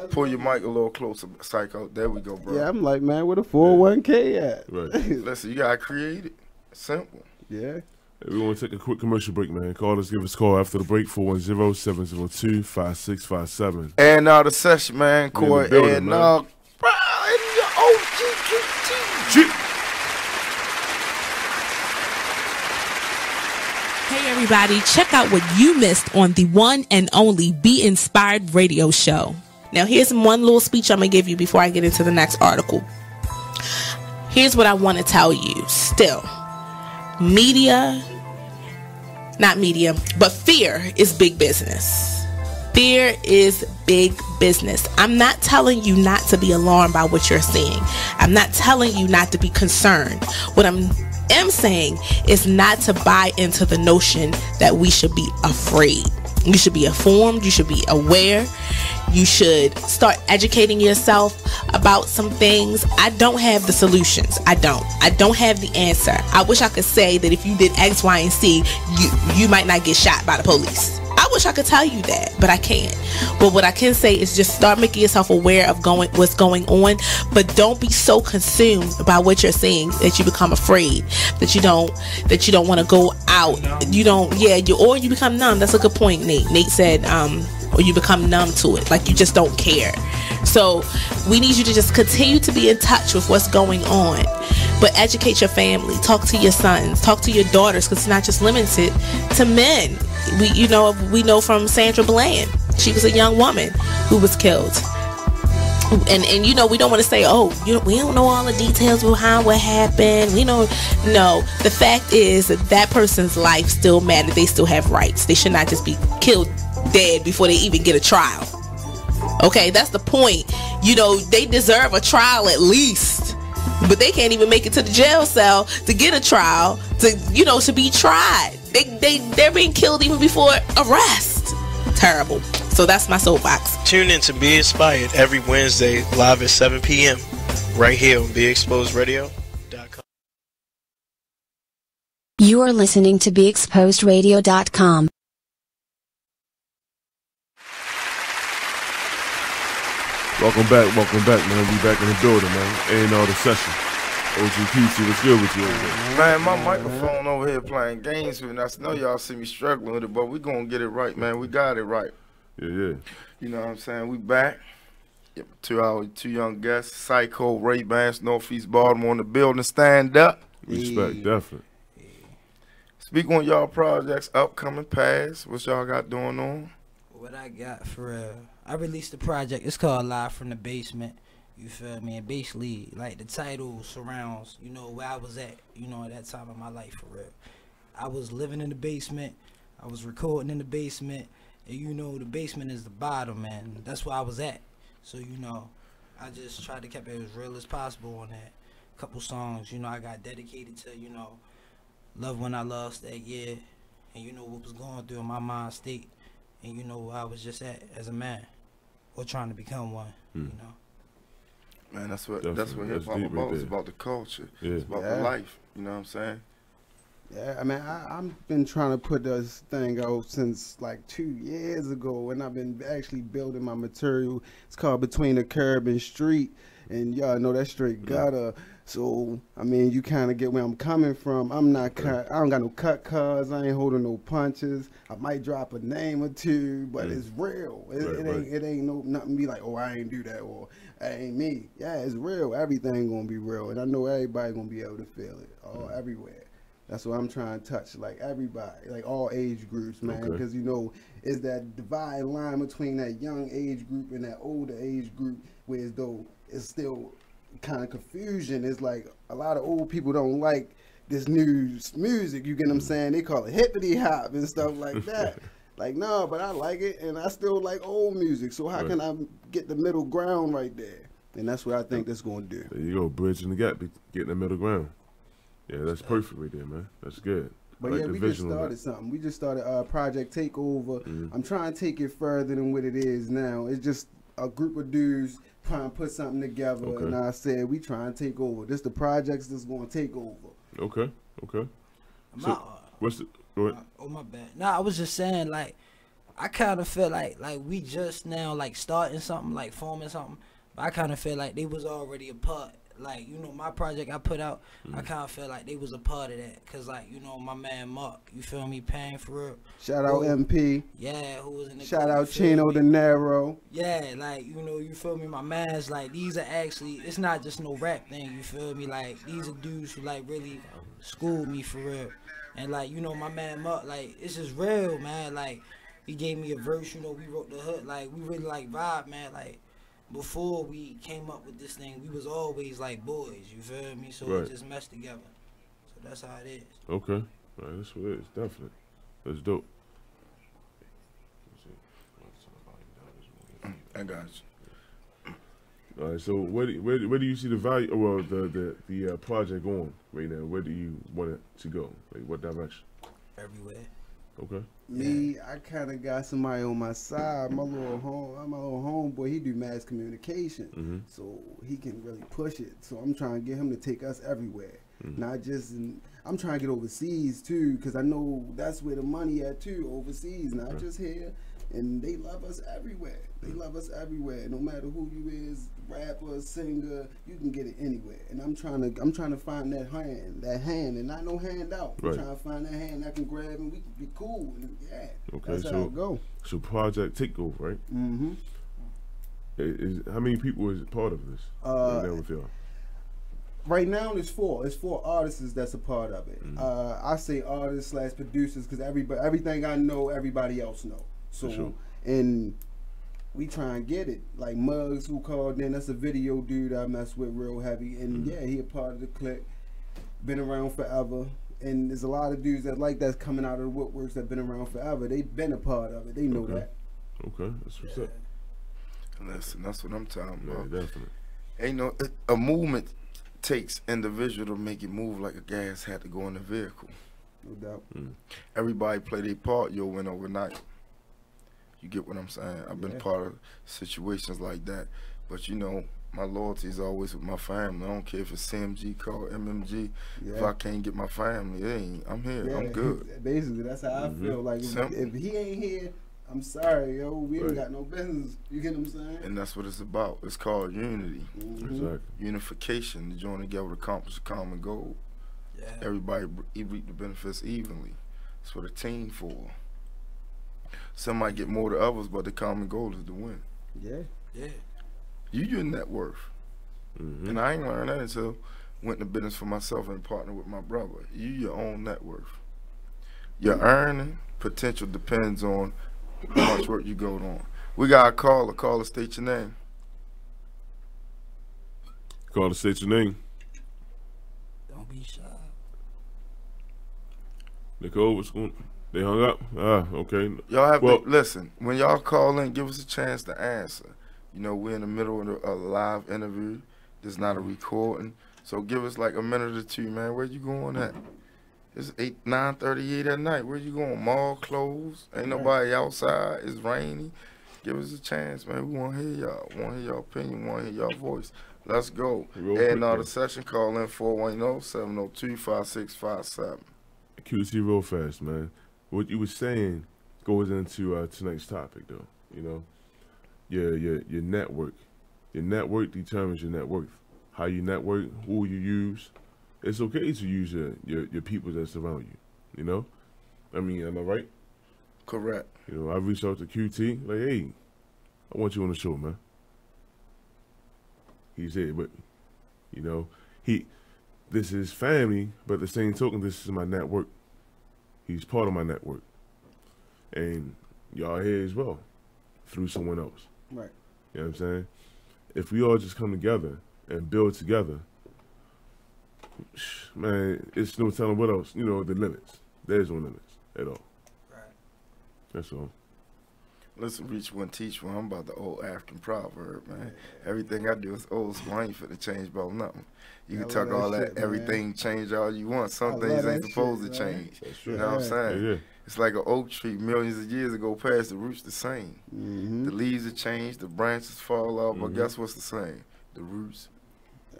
at? Pull your mic a little closer, Psycho. There we go, bro. Yeah, I'm like, man, where the 401k at? Right. Listen, you gotta create it. Simple. Yeah. We want to take a quick commercial break, man. Call us, give us a call after the break, 410-702-5657. And the session, man, Corey, and Hey everybody, check out what you missed on the one and only Be Inspired radio show. Now here's one little speech I'm going to give you before I get into the next article. Here's what I want to tell you. Still, but fear is big business. Fear is big business. I'm not telling you not to be alarmed by what you're seeing. I'm not telling you not to be concerned. What I'm saying is not to buy into the notion that we should be afraid. You should be informed. You should be aware. You should start educating yourself about some things. I don't have the solutions. I don't have the answer. I wish I could say that if you did X, Y, and Z, you might not get shot by the police. I wish I could tell you that, but I can't. But what I can say is just start making yourself aware of what's going on, but don't be so consumed by what you're seeing that you become afraid, that you don't want to go out. Or you become numb. That's a good point, Nate. Nate said, or you become numb to it, like you just don't care. So we need you to just continue to be in touch with what's going on, but educate your family, talk to your sons, talk to your daughters, because it's not just limited to men. We know from Sandra Bland, She was a young woman who was killed. And you know, we don't want to say, oh, we don't know all the details behind what happened. We don't know. The fact is that person's life still matters. They still have rights. They should not just be killed dead before they even get a trial. Okay, that's the point. You know, they deserve a trial at least, but they can't even make it to the jail cell to get a trial, to be tried. They're being killed even before arrest. Terrible. So that's my soapbox. Tune in to Be Inspired every Wednesday live at 7 p.m. right here on BeExposedRadio.com. You are listening to BeExposedRadio.com. Welcome back, man. We back in the building, man. A&R the session. OGPC, what's good with you? Man, my microphone over here playing games with me. I know y'all see me struggling with it, but we gonna get it right, man. We got it right. Yeah. You know what I'm saying? We back. Yep, two young guests, Psycho, Ray Bans, Northeast Baltimore in the building. Stand up. Respect, definitely. Speak on y'all projects, upcoming, past. What y'all got going on? What I got for real. I released a project. It's called Live from the Basement. You feel me? And basically, like, the title surrounds, where I was at, at that time of my life, for real. I was living in the basement. I was recording in the basement. And, the basement is the bottom, man. That's where I was at. So, I just tried to keep it as real as possible on that. Couple songs, I got dedicated to, love when I lost that year. And, what was going through in my mind state. And, where I was just at as a man. Or trying to become one, Man, that's what hip hop about. Right, it's about the culture. Yeah. It's about the life. You know what I'm saying? Yeah, I mean, I've been trying to put this thing out since like 2 years ago, and I've been actually building my material. It's called Between the Curb and Street, and y'all know that straight gutter. So I mean, you kind of get where I'm coming from. I don't got no cut cards. I ain't holding no punches. I might drop a name or two, but it's real. It ain't nothing be like, oh, I ain't do that, or that ain't me. Yeah, it's real. Everything gonna be real, and I know everybody gonna be able to feel it everywhere. That's what I'm trying to touch, like everybody, like all age groups, man, because it's that dividing line between that young age group and that older age group, where as though it's still kind of confusion. It's like a lot of old people don't like this new music, you get what I'm saying? They call it hippity hop and stuff like that. Like, no, but I like it, and I still like old music, so how can I get the middle ground right there? And that's what I think that's going to do. There you go, bridging the gap, getting the middle ground. Yeah, that's perfect right there, man. That's good. But like, we just started something. We just started Project Takeover. I'm trying to take it further than what it is now. It's just a group of dudes trying to put something together, and I said we trying to take over. This the projects that's going to take over. Okay. So, what's the? Go ahead. Oh, my bad. I was just saying, like, I kind of feel like we just now like starting something, like forming something. But I kind of feel like they was already a part. Like, my project I put out, I kind of feel like they was a part of that. Because, like, my man Mark, you feel me, paying for real. Shout out MP. Yeah, who was in the Shout out Chino De Niro. Yeah, like, you feel me, my man's, like, these are actually, it's not just no rap thing, you feel me? Like, these are dudes who, like, really schooled me for real. And, like, my man Mark, like, it's just real, man. Like, he gave me a verse, we wrote the hook. Like, we really, like, vibe, man. Like, before we came up with this thing, we was always like boys, you feel me? So it just meshed together. So that's how it is. Okay. All right, that's what it is, definitely. That's dope. I got you. All right, so where do you see the value, well, the project going right now? Where do you want it to go? Like, what direction? Everywhere. Okay. Me, I kind of got somebody on my side. My little homeboy, he do mass communication, so he can really push it. So I'm trying to get him to take us everywhere, not just. I'm trying to get overseas too, because I know that's where the money at too, overseas, not just here. And they love us everywhere. They love us everywhere. No matter who you is, rapper, singer, you can get it anywhere. And I'm trying to find that hand, and not no handout. I'm trying to find that hand I can grab, and we can be cool. And okay, that's how it go. So Project Takeover, right? How many people is part of this? Right now, it's four. It's 4 artists that's a part of it. I say artists / producers because everything I know, everybody else know. So, and we try and get it. Like Muggs, who called in, that's a video dude I mess with real heavy, and yeah, he a part of the clique, been around forever. And there's a lot of dudes that like that's coming out of the woodworks that been around forever. They've been a part of it. They know that. Okay, that's what's up. Listen, that's what I'm talking about. Yeah, definitely. Ain't no a movement takes individual to make it move like a gas had to go in the vehicle. No doubt. Everybody play their part, you'll win overnight. You get what I'm saying? I've been part of situations like that. But you know, my loyalty is always with my family. I don't care if it's CMG, called MMG. If I can't get my family, I'm here. I'm good. Basically, that's how I feel. Like if he ain't here, I'm sorry, yo. We ain't got no business. You get what I'm saying? And that's what it's about. It's called unity. Exactly. Unification, to join together to accomplish a common goal. Everybody reap the benefits evenly. That's what a team for. Some might get more than others, but the common goal is to win. Yeah. You your net worth. And I ain't learned that until went into business for myself and partnered with my brother. You your own net worth. Your earning potential depends on how much work you go on. We got a caller. Caller, state your name. Caller, state your name. Don't be shy. Nicole, what's going on? They hung up? Okay. Y'all have to listen. When y'all call in, give us a chance to answer. You know, we're in the middle of a live interview. This is not a recording. So give us like a minute or two, man. Where you going at? It's 9:38 at night. Where you going? Mall closed. Ain't nobody outside. It's rainy. Give us a chance, man. We want to hear y'all. Want to hear your opinion. Want to hear your voice. Let's go. And the session, call in 410-702-5657. QT real fast, man. What you were saying goes into tonight's topic, though. You know, your network. Your network determines your net worth. How you network, who you use. It's okay to use your people that surround you. You know, I mean, am I right? Correct. You know, I reached out to QT like, hey, I want you on the show, man. He said, but you know, this is family, but at the same token, this is my network. He's part of my network. And y'all here as well, through someone else. Right. You know what I'm saying? If we all just come together and build together, man, it's no telling what else. You know, the limits. There's no limits at all. Right. That's all. Listen, reach one, teach one. I'm about the old African proverb, man. Everything I do is old school. I ain't finna change about nothing. You can talk all that, everything change all you want. Some things ain't supposed to change. You know what I'm saying? Yeah. It's like an oak tree millions of years ago past, the roots the same. The leaves have changed, the branches fall off, but guess what's the same? The roots.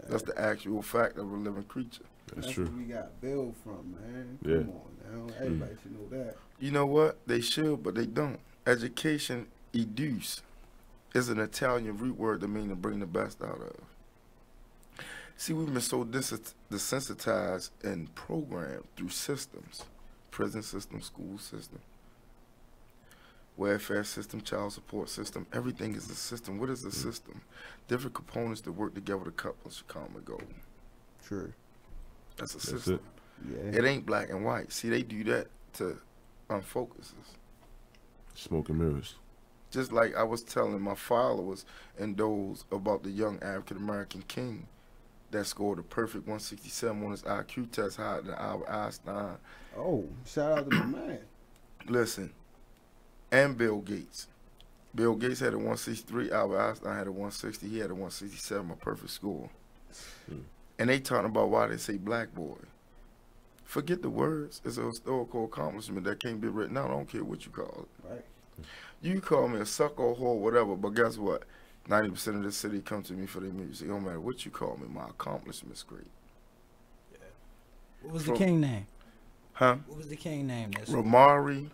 That's the actual fact of a living creature. That's true. Where we got built from, man. Yeah. Come on now. Everybody should know that. You know what? They should, but they don't. Education, educe, is an Italian root word that means to bring the best out of. See, we've been so desensitized and programmed through systems. Prison system, school system, welfare system, child support system. Everything is a system. What is a system? Different components that work together to accomplish a common goal. True. That's a system. Yeah. It ain't black and white. See, they do that to unfocus us. Smoke and mirrors. Just like I was telling my followers and those about the young African-American king that scored a perfect 167 on his IQ test higher than Albert Einstein. Oh, shout out to the man. Listen, and Bill Gates. Bill Gates had a 163, Albert Einstein had a 160, he had a 167, a perfect score. And they talking about why they say black boy. Forget the words. It's a historical accomplishment that can't be written out. I don't care what you call it. Right. You call me a sucker or whore, whatever, but guess what? 90% of the city come to me for their music. It don't matter what you call me. My accomplishment's great. Yeah. What was the king name? Huh? What was the king name? Romari.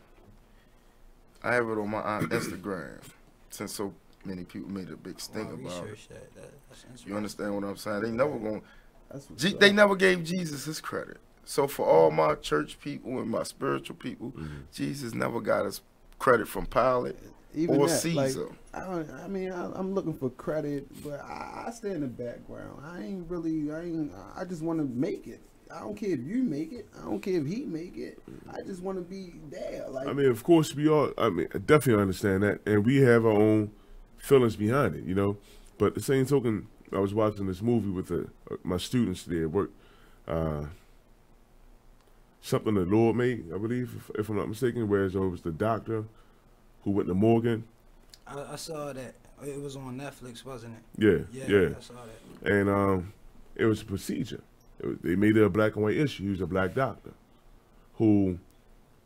I have it on my Instagram. Since so many people made a big stink about it. You understand what I'm saying? They never gonna. They never gave Jesus his credit. So for all my church people and my spiritual people, Jesus never got his credit from Pilate or Caesar. Like, I'm looking for credit, but I stay in the background. I just want to make it. I don't care if you make it. I don't care if he make it. I just want to be there. Like, I mean, of course, we all, I mean, I definitely understand that. And we have our own feelings behind it, you know. But the same token, I was watching this movie with my students today at work. Something the Lord made, I believe, if I'm not mistaken, whereas it was the doctor who went to Morgan. I saw that. It was on Netflix, wasn't it? Yeah. I saw that. And it was a procedure. They made it a black and white issue. He was a black doctor who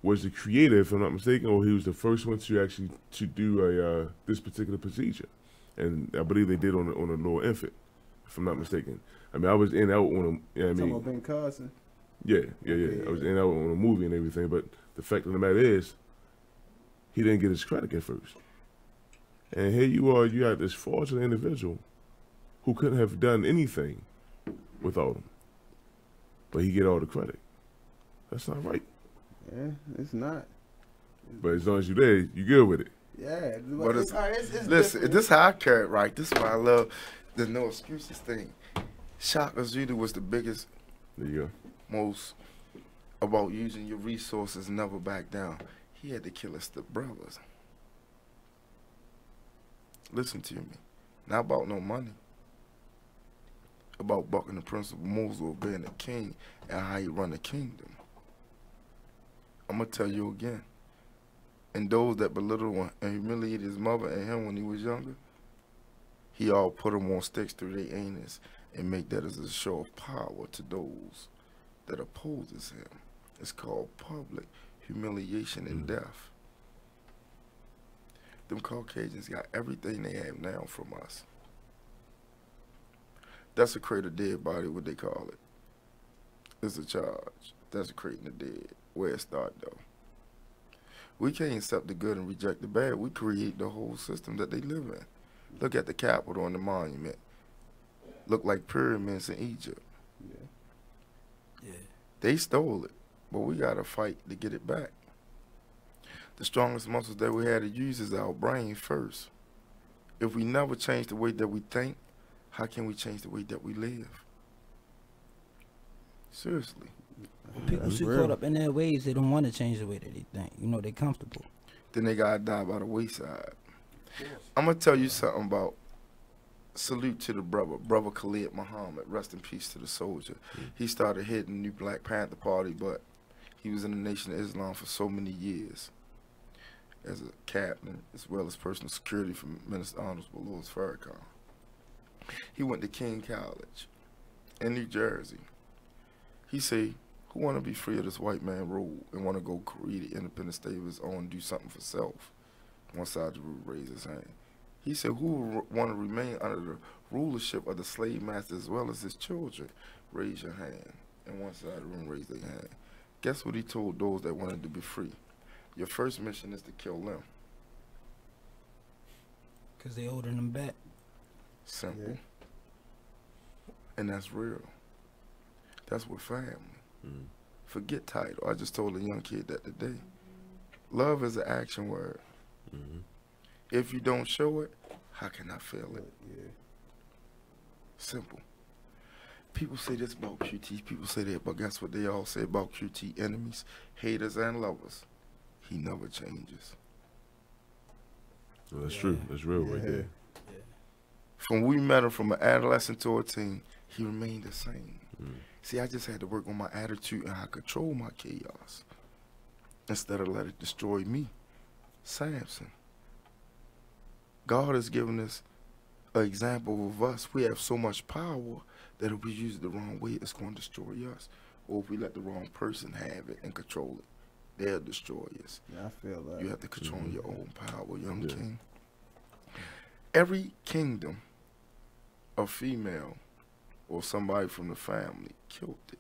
was the creator, if I'm not mistaken, or he was the first one to actually do this particular procedure. And I believe they did on a little infant, if I'm not mistaken. I mean, I was in and out on a, you know what I mean? Talking about Ben Carson? Yeah. I was in and out on a movie and everything, but the fact of the matter is, he didn't get his credit at first. And here you are, you got this fraudulent individual who couldn't have done anything without him. But he get all the credit. That's not right. Yeah, it's not. But as long as you're there, you good with it. Yeah, But it's listen, different. this is how I carry it, right? This is why I love the no excuses thing. Shaka Zulu was the biggest, there you go, most about using your resources, never back down. He had to kill his brothers. Listen to me. Not about no money. About bucking the principle Mosul of being a king and how you run the kingdom. I'm going to tell you again. And those that belittled and humiliated his mother and him when he was younger, he all put them on sticks through their anus and make that as a show of power to those that opposes him. It's called public humiliation and death. Them Caucasians got everything they have now from us. Desecrate a dead body, what they call it. It's a charge. Desecrating the dead. Where it start though. We can't accept the good and reject the bad. We create the whole system that they live in. Look at the Capitol and the monument. Look like pyramids in Egypt. Yeah. They stole it, but we gotta fight to get it back. The strongest muscles that we had to use is our brain first. If we never change the way that we think, how can we change the way that we live? Seriously. People too caught up in their ways, they don't want to change the way that they think. You know, they're comfortable. Then they gotta die by the wayside. I'm gonna tell you something about salute to the brother Khalid Muhammad. Rest in peace to the soldier. He started heading the new Black Panther Party, but he was in the Nation of Islam for so many years as a captain, as well as personal security for Minister Honorable Louis Farrakhan. He went to King College in New Jersey. He said, who want to be free of this white man rule and want to go create an independent state of his own and do something for self? One side of the room raised his hand. He said, who want to remain under the rulership of the slave master as well as his children? Raise your hand. And one side of the room raised their hand. Guess what he told those that wanted to be free? Your first mission is to kill them. Because they holding them back. Simple. Yeah. And that's real. That's what family. Forget title. I just told a young kid that today. Love is an action word. If you don't show it, how can I feel it? Yeah. Simple. People say this about QT, people say that, but guess what they all say about QT? Enemies, haters, and lovers. He never changes. Well, that's true. That's real right there. Yeah. From we met him from an adolescent to a teen, he remained the same. See, I just had to work on my attitude and how I control my chaos instead of let it destroy me. Samson. God has given us an example of us. We have so much power that if we use it the wrong way, it's going to destroy us. Or if we let the wrong person have it and control it, they'll destroy us. Yeah, I feel that. You have to control your own power, young king. Every kingdom, a female or somebody from the family killed it.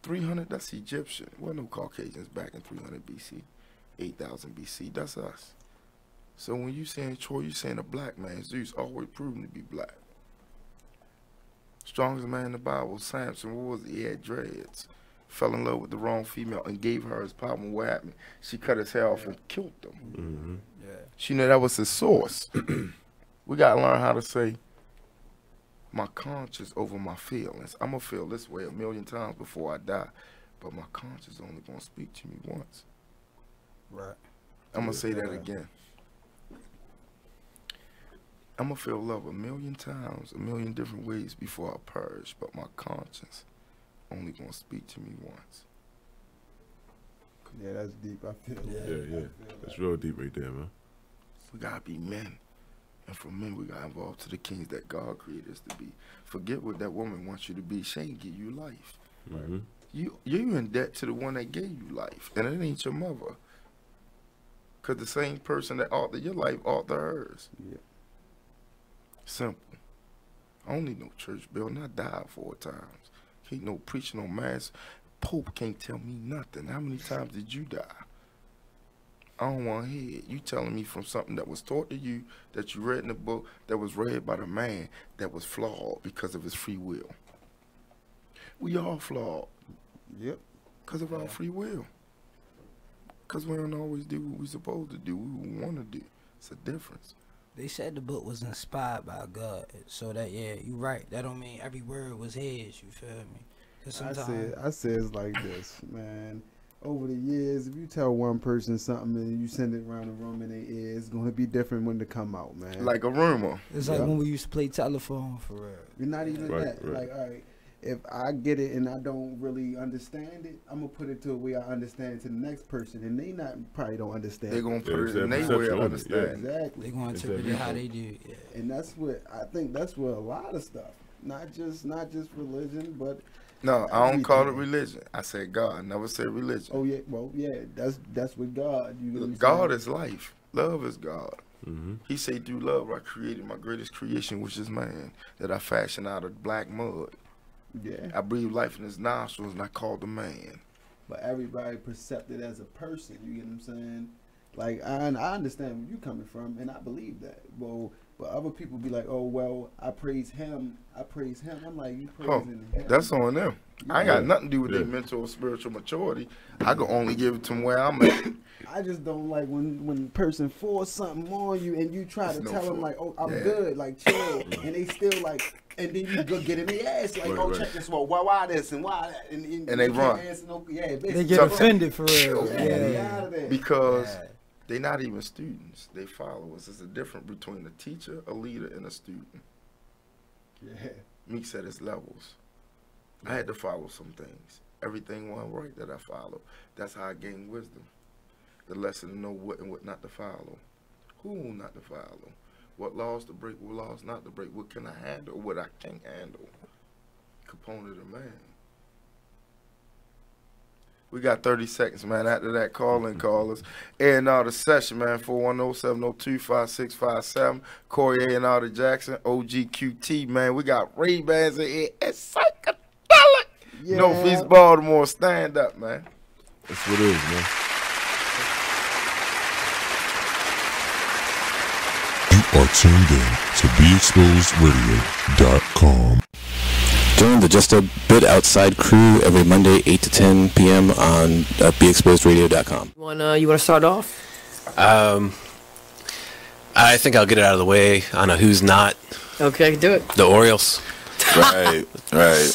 300, that's Egyptian. Well, no Caucasians back in 300 BC, 8,000 BC. That's us. So when you saying Troy, you saying a black man. Zeus always proven to be black. Strongest man in the Bible, Samson, what was he? He had dreads. Fell in love with the wrong female and gave her his power. And what happened? She cut his hair off and killed him. She knew that was his source. We got to learn how to say, my conscience over my feelings. I'm going to feel this way 1,000,000 times before I die, but my conscience only going to speak to me once. Right. I'm going to say that again. I'm going to feel love 1,000,000 times, 1,000,000 different ways before I perish, but my conscience only going to speak to me once. Yeah, that's deep. I feel Yeah. That's real deep right there, man. We got to be men. And for men, we got to evolve to the kings that God created us to be. Forget what that woman wants you to be. She ain't give you life. Mm-hmm. You're in debt to the one that gave you life. And it ain't your mother. Because the same person that authored your life authored hers. Yeah. Simple. I don't need no church building. I died 4 times. Ain't no preaching, no mass. Pope can't tell me nothing. How many times did you die? I don't want to hear it. You telling me from something that was taught to you, that you read in the book, that was read by the man that was flawed because of his free will. We all flawed. Yep. Because of our free will. Because we don't always do what we're supposed to do, what we want to do. It's a difference. They said the book was inspired by God. So that, yeah, you're right. That don't mean every word was his, you feel me? I said it's like this, man. Over the years, if you tell one person something and you send it around the room in their ear, it's going to be different when it come out, man. Like a rumor. It's like when we used to play telephone, for real. You're not even that. Like, all right, if I get it and I don't really understand it, I'm going to put it to a way I understand it to the next person. And they probably don't understand it. They're going to put it in their way of understanding. Exactly. They're going to interpret it how they do. Yeah. And that's what, I think that's where a lot of stuff, not just religion, but... No, I don't call it religion. I said God. I never said religion. Oh yeah, well yeah, that's with God. God is life. Love is God. Mm-hmm. He said, through love I created my greatest creation, which is man, that I fashioned out of black mud. Yeah. I breathed life in his nostrils and I called him man. But everybody perceived it as a person. You get what I'm saying? Like I understand where you coming from, and I believe that. Well. But other people be like, oh, well, I praise him. I'm like, you praising him. That's on them. I ain't got nothing to do with their mental or spiritual maturity. I can only give it to them where I'm at. I just don't like when person force something on you and you try to tell them, like, oh, I'm good, like, chill. And they still like, and then you go get in their ass, like, check this, well, why this and why that? And they run. They get offended for real. Because... They're not even students. They followers. There's a difference between a teacher, a leader, and a student. Yeah. Meek said it's levels. I had to follow some things. Everything wasn't right that I followed. That's how I gained wisdom. The lesson to know what and what not to follow. Who not to follow. What laws to break, what laws not to break. What can I handle, what I can't handle. Component of man. We got 30 seconds, man. After that, call us. A&R session, man. 410-702-5657. Corey A&R Jackson. OGQT, man. We got Ray-Bans in here. It's Psychadelic. Yeah. Northeast Baltimore. Stand up, man. That's what it is, man. You are tuned in to BeExposedRadio.com. Join the Just a Bit Outside crew every Monday, 8 to 10 p.m. on BeExposedRadio.com. You want to start off? I think I'll get it out of the way on a who's not. Okay, do it. The Orioles. Right.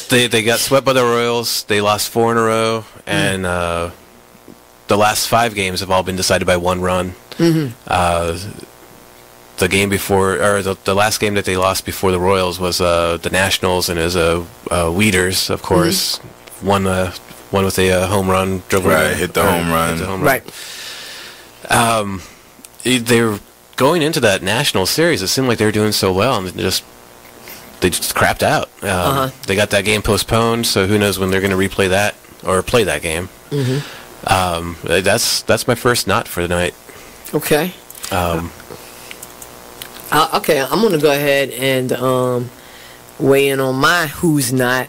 They got swept by the Royals. They lost 4 in a row, and the last 5 games have all been decided by 1 run. Mm-hmm. The game before, or the last game that they lost before the Royals was the Nationals, and it was Weeders, of course, won with a home run. Hit the home run. Right. They were going into that National series. It seemed like they were doing so well, and they just crapped out. They got that game postponed, so who knows when they're going to replay that or play that game. Mm-hmm. That's my first not for the night. Okay. Okay, I'm going to go ahead and weigh in on my who's not,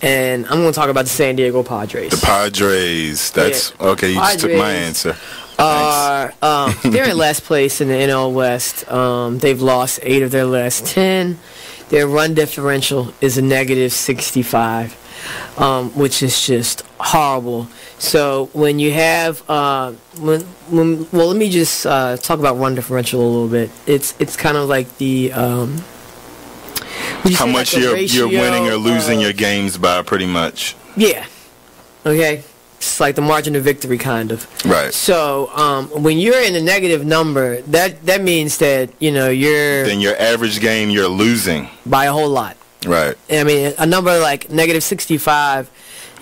and I'm going to talk about the San Diego Padres. The Padres. That's okay. You just took my answer. They're in last place in the NL West. They've lost 8 of their last 10. Their run differential is a negative 65, which is just horrible. So when you have well, let me just talk about run differential a little bit. It's kind of like the how much you're winning or losing your games by, pretty much. Yeah. Okay. It's like the margin of victory, kind of. Right. So when you're in a negative number, that means that you're then your average game you're losing by a whole lot. Right. I mean, a number like negative 65,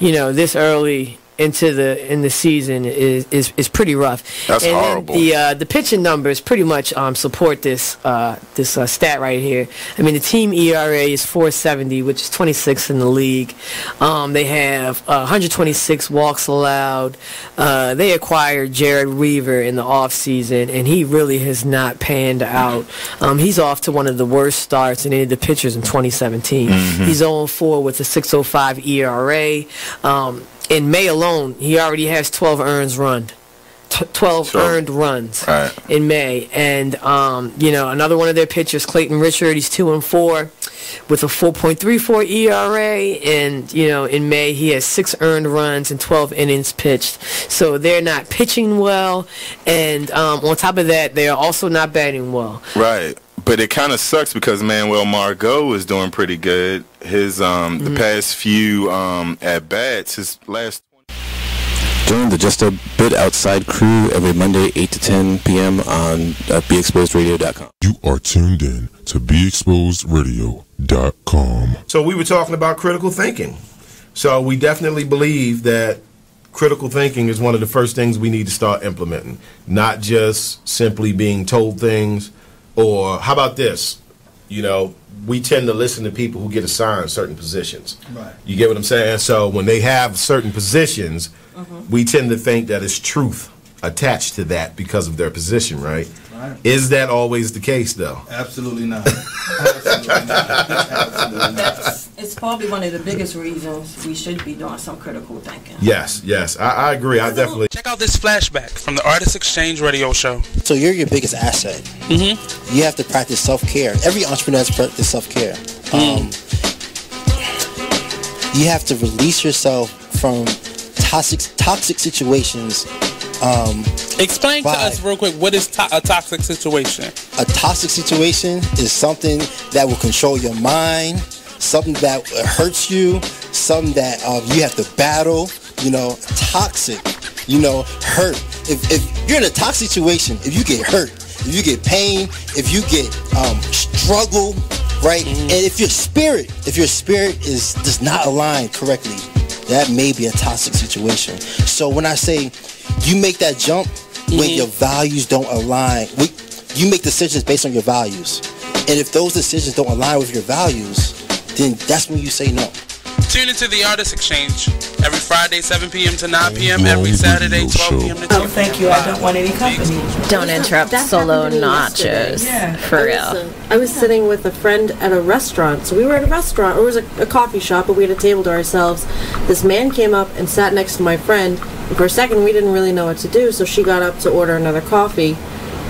this early in the season is pretty rough. That's horrible. The pitching numbers pretty much support this stat right here. I mean, the team ERA is 4.70, which is 26th in the league. They have 126 walks allowed. They acquired Jared Weaver in the offseason, and he really has not panned out. He's off to one of the worst starts in any of the pitchers in 2017. Mm-hmm. He's 0-4 with a 6.05 ERA. In May alone, he already has 12 earned runs. 12 earned runs in May. And, another one of their pitchers, Clayton Richard, he's 2-4 with a 4.34 ERA. And, in May, he has 6 earned runs and 12 innings pitched. So they're not pitching well. And on top of that, they're also not batting well. Right. But it kind of sucks because Manuel Margot is doing pretty good. His the past few at bats, his last. Join the Just a Bit Outside crew every Monday 8 to 10 p.m. on BeExposedRadio.com. You are tuned in to BeExposedRadio.com. So we were talking about critical thinking. So we definitely believe that critical thinking is one of the first things we need to start implementing, not just simply being told things. Or how about this? We tend to listen to people who get assigned certain positions. Right. You get what I'm saying? So when they have certain positions, we tend to think that it's truth attached to that because of their position, right? Right. Is that always the case, though? Absolutely not. Absolutely not. Absolutely not. It's probably one of the biggest reasons we should be doing some critical thinking. Yes, I agree. I definitely. Check out this flashback from the Artist Exchange radio show. So you're your biggest asset. You have to practice self-care. Every entrepreneur has to practice self-care. You have to release yourself from toxic situations. Explain to us real quick, what is a toxic situation? A toxic situation is something that will control your mind, something that hurts you, something that you have to battle. Toxic, hurt. If you're in a toxic situation, if you get hurt, if you get pain, if you get struggle, right, and if your spirit does not align correctly, that may be a toxic situation. So when I say you make that jump when your values don't align, you make decisions based on your values. And if those decisions don't align with your values, then that's when you say no. Tune into the Artist Exchange every Friday, 7 p.m. to 9 p.m. Every Saturday, 12 p.m. to 2 p.m. Oh, thank you. I don't want any company. Don't interrupt solo nachos. For real. Listen, I was sitting with a friend at a restaurant. So we were at a restaurant. It was a coffee shop, but we had a table to ourselves. This man came up and sat next to my friend. And for a second, we didn't really know what to do. So she got up to order another coffee.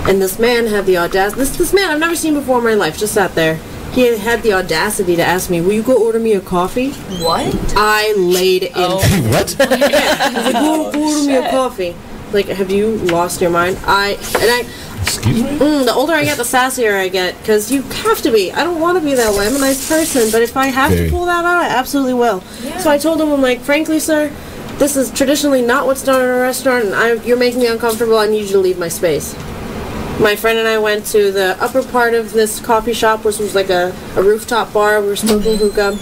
And this man had the audacity. This man I've never seen before in my life just sat there. He had the audacity to ask me, will you go order me a coffee? What? I laid in. What? Yeah. He's like, go order me a coffee. Like, have you lost your mind? Excuse me? The older I get, the sassier I get. Because you have to be. I don't want to be that way. I'm a nice person. But if I have to pull that out, I absolutely will. Yeah. So I told him, I'm like, frankly, sir, this is traditionally not what's done in a restaurant. And you're making me uncomfortable. I need you to leave my space. My friend and I went to the upper part of this coffee shop, which was like a rooftop bar. We were smoking hookah.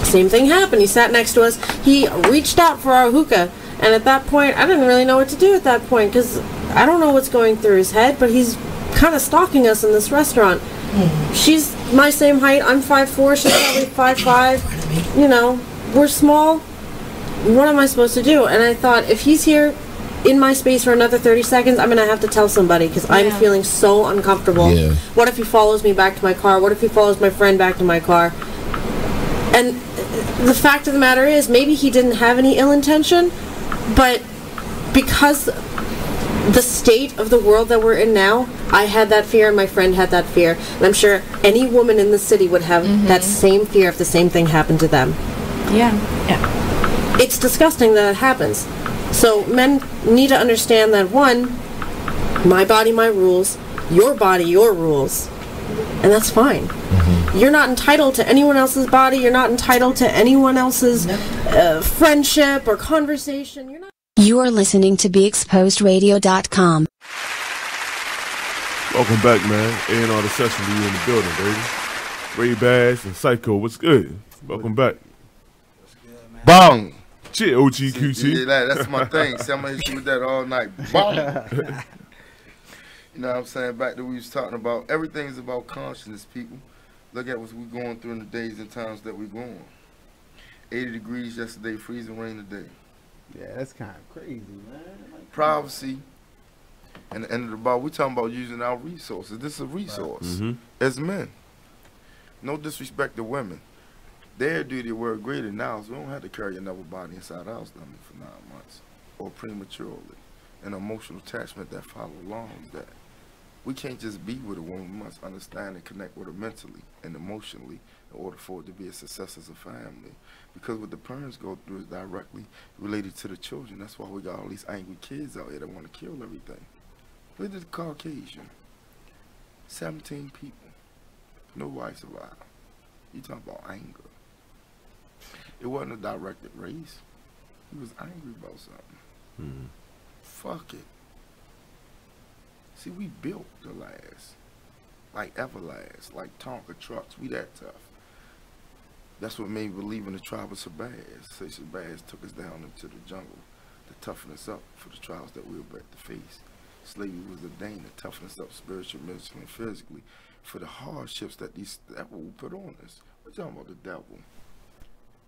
Same thing happened. He sat next to us. He reached out for our hookah. And at that point, I didn't really know what to do at that point because I don't know what's going through his head, but he's kind of stalking us in this restaurant. She's my same height. I'm 5'4". She's probably 5'5". We're small. What am I supposed to do? And I thought, if he's here in my space for another 30 seconds, I'm going to have to tell somebody because I'm feeling so uncomfortable. Yeah. What if he follows me back to my car? What if he follows my friend back to my car? And the fact of the matter is, maybe he didn't have any ill intention, but because the state of the world that we're in now, I had that fear and my friend had that fear. And I'm sure any woman in the city would have that same fear if the same thing happened to them. Yeah. It's disgusting that it happens. So men need to understand that, one, my body, my rules, your body, your rules, and that's fine. You're not entitled to anyone else's body. You're not entitled to anyone else's friendship or conversation. You're not You are listening to BeExposedRadio.com. Welcome back, man. A&R the session, you in the building, baby. Ray Bass and Psycho, what's good? Welcome back. Bong. Shit, OGQC. Yeah, that's my thing. See, I'm gonna hit you with that all night. Bong. You know what I'm saying? Back to what we was talking about. Everything is about consciousness, people. Look at what we're going through in the days and times that we're going. 80 degrees yesterday, freezing rain today. Yeah, that's kind of crazy, man. Privacy. And the end of the bar, we're talking about using our resources. This is a resource as men. No disrespect to women. Their duty were greater now, so we don't have to carry another body inside our stomach for 9 months or prematurely. An emotional attachment that follows along with that. We can't just be with a woman. We must understand and connect with her mentally and emotionally in order for it to be a success as a family. Because what the parents go through is directly related to the children. That's why we got all these angry kids out here that want to kill everything. Look at the Caucasian. 17 people. No wife survived. You talking about anger. It wasn't a directed race. He was angry about something. Fuck it. See, we built the last. Like Everlast. Like Tonka trucks. We that tough. That's what made me believe in the tribe of Shabazz. Say Shabazz took us down into the jungle to toughen us up for the trials that we were about to face. Slavery was ordained to toughen us up spiritually, mentally, and physically for the hardships that these devil will put on us. We're talking about the devil.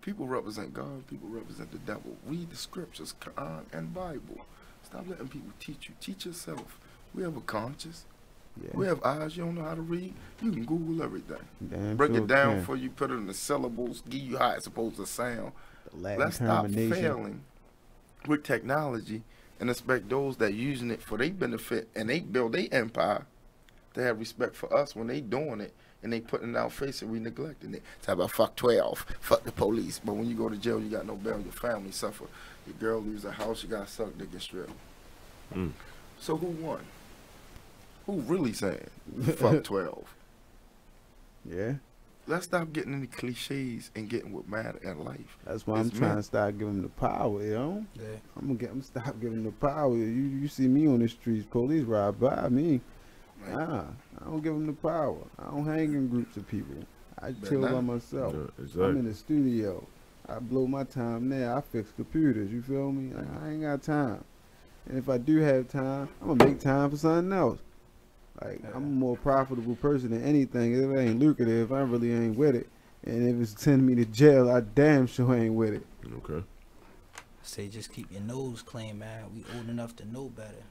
People represent God, people represent the devil. Read the scriptures, Quran and Bible. Stop letting people teach you. Teach yourself. We have a conscience. Yeah. We have eyes. You don't know how to read. You can Google everything. Break it down for you, put it in the syllables, give you how it's supposed to sound. Let's stop failing with technology and expect those that using it for their benefit and they build their empire to have respect for us when they doing it and they putting it in our face and we neglecting it. Talk about fuck 12, fuck the police. But when you go to jail, you got no bail. Your family suffer. Your girl leaves her house, you got sucked, dick and strip. So who won? Who really saying fuck 12? Yeah. Let's stop getting into cliches and getting what matter in life. That's why I'm trying to start giving them the power, you know? Yeah. I'm stop giving them the power. You see me on the streets, police ride by me. Nah, I don't give them the power. I don't hang in groups of people. I chill by myself. Yeah, exactly. I'm in the studio. I blow my time there. I fix computers, you feel me? Like, I ain't got time. And if I do have time, I'm gonna make time for something else. Like, I'm a more profitable person than anything. If it ain't lucrative, I really ain't with it. And if it's sending me to jail, I damn sure ain't with it. Okay. Say just keep your nose clean, man. We old enough to know better.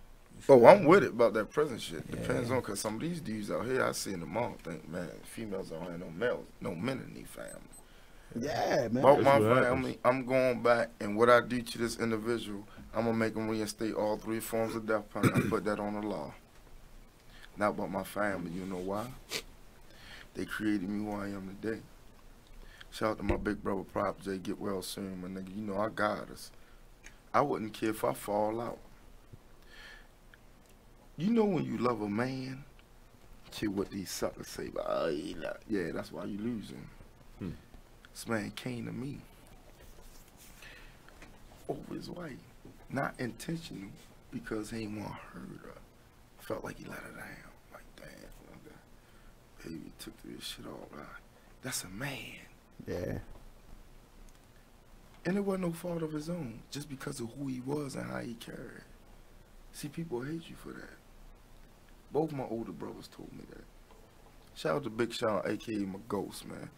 Oh, I'm with it about that prison shit. Depends on, because some of these dudes out here, I see in the mall, think, man, females don't have no males, no men in their family. Yeah, man. About my family, I'm going back, and what I do to this individual, I'm going to make them reinstate all 3 forms of death penalty. I put that on the law. Not about my family. You know why? They created me who I am today. Shout out to my big brother, Prop J. Get well soon, my nigga. You know I got us. I wouldn't care if I fall out. You know when you love a man, see what these suckers say, but yeah, that's why you losing. This man came to me over his wife, not intentional, because he ain't want to hurt her. Felt like he let her down, like damn, baby took this shit all right. That's a man. Yeah. And it wasn't no fault of his own, just because of who he was and how he carried. See, people hate you for that. Both my older brothers told me that. Shout out to Big Sean, a.k.a. my ghost, man.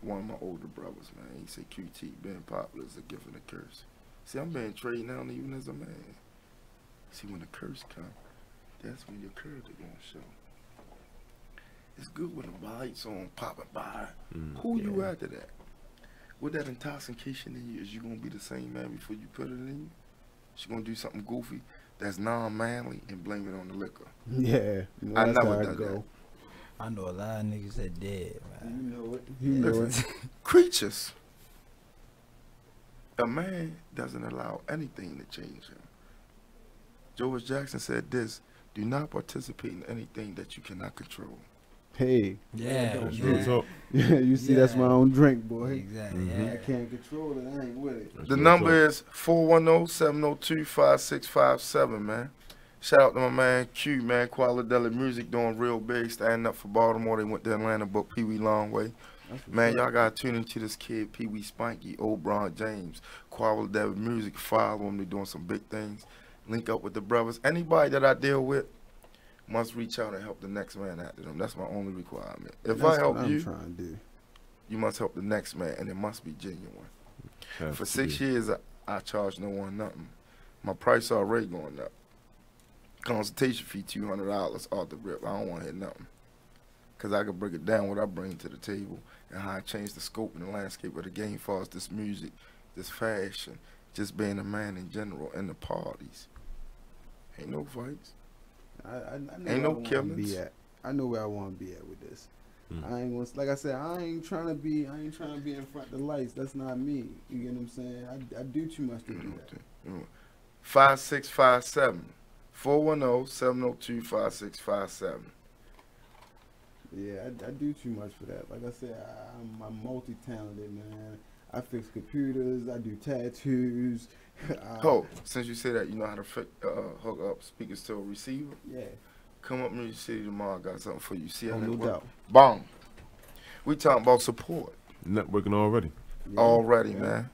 One of my older brothers, man. He said QT, being popular is a gift and a curse. See, I'm being traded now even as a man. See, when the curse comes, that's when your character gonna show. It's good when the lights on, popping by. Who you after that? With that intoxication in you, is you gonna be the same man before you put it in you? She gonna do something goofy that's non-manly and blame it on the liquor. Yeah, I never done that. I know a lot of niggas that dead, man. You know it. You know it. Creatures. A man doesn't allow anything to change him. George Jackson said this: do not participate in anything that you cannot control. Hey. Yeah. Yeah, you see, that's my own drink, boy. Exactly. Yeah. I can't control it. I ain't with it. The number is 410-702-5657, man. Shout out to my man Q, man. Psychadelic Music doing real big, standing up for Baltimore. They went to Atlanta, booked Pee Wee Longway. Man, y'all gotta tune into this kid, Pee Wee Spanky, O'Brien James, Psychadelic Music. Follow them. They're doing some big things. Link up with the brothers. Anybody that I deal with must reach out and help the next man after them. That's my only requirement. If I help you, you must help the next man, and it must be genuine. For 6 years, I charge no one nothing. My price already going up. Consultation fee $200 off the rip. I don't want to hit nothing, because I can break it down what I bring to the table and how I change the scope and the landscape of the game as far as this music, this fashion, just being a man in general, and the parties. Ain't no fights. I ain't no killings. I know where I want to be at with this. I ain't gonna, like I said, I ain't trying to be in front of the lights. That's not me. You get what I'm saying? I do too much to do that. 5657. 410-702-5657. Yeah, I do too much for that. Like I said, I'm multi-talented, man. I fix computers. I do tattoos. Since you say that, you know how to hook up speakers to a receiver? Yeah. Come up to Music City tomorrow. I got something for you. See how that no work? doubt. Bong. We talking about support. Networking already. Yeah. Already, man.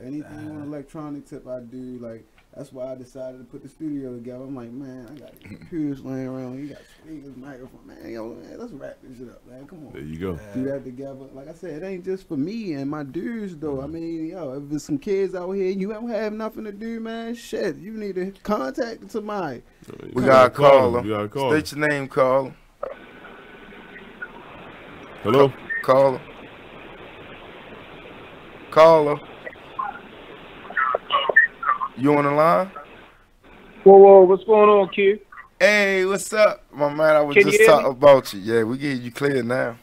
Anything on electronic tip I do, like, that's why I decided to put the studio together. I'm like, man, I got computers laying around. You got speakers, microphone, man. Yo, man, let's wrap this shit up, man. Come on. There you go. Do that together. Like I said, it ain't just for me and my dudes, though. I mean, yo, if there's some kids out here and you don't have nothing to do, man, shit, you need to contact somebody. We got to call them. State your name, caller. Hello? Caller. Caller. You on the line? Whoa, what's going on, kid? Hey, what's up? My man, I was just talking about you. Yeah, we get you clear now.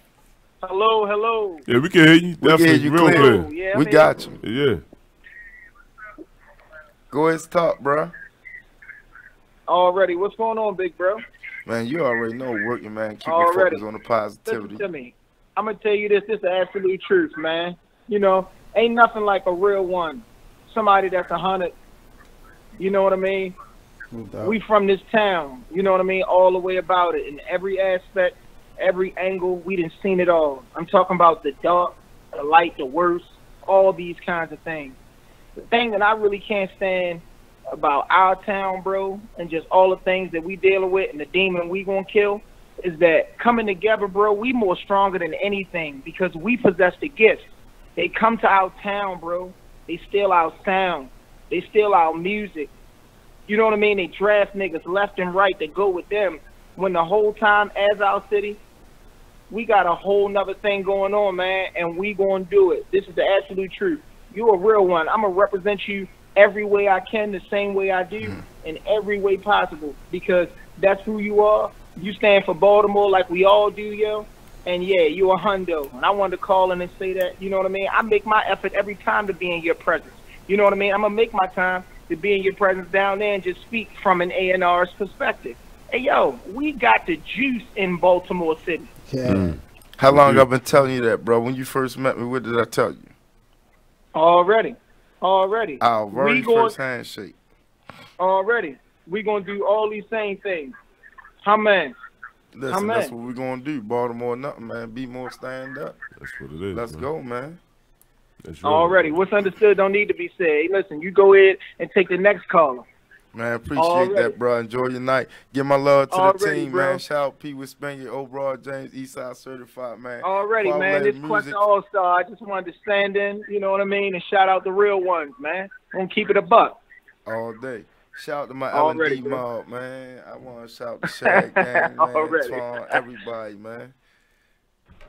Hello. Yeah, we can hear you. We can hear you real clear. Yeah, we got you. Yeah. Go ahead and talk, bro. Already. What's going on, big bro? Man, you already know working, man. Keep your focus on the positivity. Listen to me. I'm going to tell you this. This is the absolute truth, man. You know, ain't nothing like a real one. Somebody that's 100. You know what I mean? We from this town. You know what I mean? All the way about it. In every aspect, every angle, we done seen it all. I'm talking about the dark, the light, the worst, all these kinds of things. The thing that I really can't stand about our town, bro, and just all the things that we dealing with and the demon we gonna kill, is that coming together, bro, we more stronger than anything because we possess the gifts. They come to our town, bro. They steal our sound. They steal our music. You know what I mean? They draft niggas left and right to go with them. When the whole time as our city, we got a whole nother thing going on, man, and we gonna do it. This is the absolute truth. You a real one. I'm gonna represent you every way I can, the same way I do, in every way possible, because that's who you are. You stand for Baltimore like we all do, yo. And yeah, you a hundo. And I wanted to call in and say that, you know what I mean? I make my effort every time to be in your presence. You know what I mean? I'm going to make my time to be in your presence down there and just speak from an A&R's perspective. Hey, yo, we got the juice in Baltimore City. Yeah. How long I've been telling you that, bro? When you first met me, what did I tell you? Already. Our very first handshake. Already. We going to do all these same things. Amen. Listen, that's what we're going to do. Baltimore nothing, man. Be more stand up. That's what it is. Let's go, man. Already. What's understood don't need to be said. Hey, listen, you go ahead and take the next caller. Man, appreciate that, bro. Enjoy your night. Give my love to the team, bro. Man. Shout out Pete with Spaniard, O'Brien James, Eastside Certified, man. Already, man. This Question All-Star. I just wanted to stand in, you know what I mean, and shout out the real ones, man. Gonna keep it a buck. All day. Shout out to my L&D mob, man. I want to shout out to Shag Gang, man. Twan, everybody, man.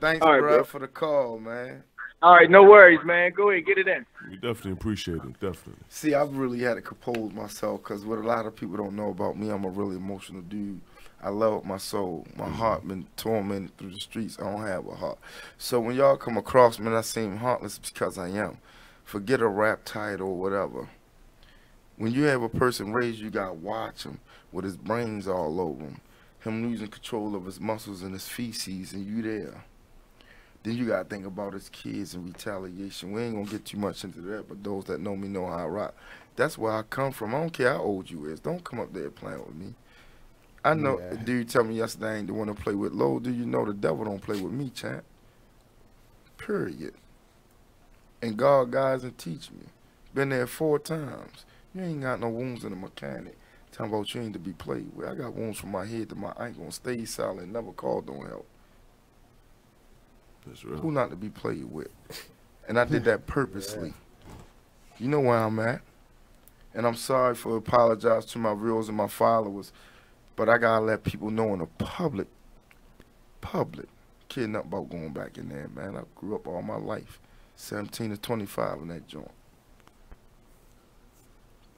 Thanks, bro, for the call, man. All right, no worries, man. Go ahead, get it in. We definitely appreciate it, definitely. See, I've really had to compose myself because what a lot of people don't know about me, I'm a really emotional dude. I love my soul. My heart been tormented through the streets. I don't have a heart. So when y'all come across me and I seem heartless, it's because I am. Forget a rap title or whatever. When you have a person raised, you got to watch him with his brains all over him. him losing control of his muscles and his feces, and you there. Then you gotta think about his kids and retaliation. We ain't gonna get too much into that, but those that know me know how I rock. That's where I come from. I don't care how old you is. Don't come up there playing with me. I know, dude tell me yesterday I ain't the one to play with. Low, do you know the devil don't play with me, champ? Period. And God guides and teach me. Been there 4 times. You ain't got no wounds in the mechanic. Talking about you ain't to be played with. I got wounds from my head to my ankle and stay silent, never called on help. That's real. Who not to be played with? And I did that purposely. You know where I'm at. And I'm sorry for apologize to my viewers and my followers, but I gotta let people know in the public, kidding up about going back in there, man. I grew up all my life, 17 to 25 in that joint.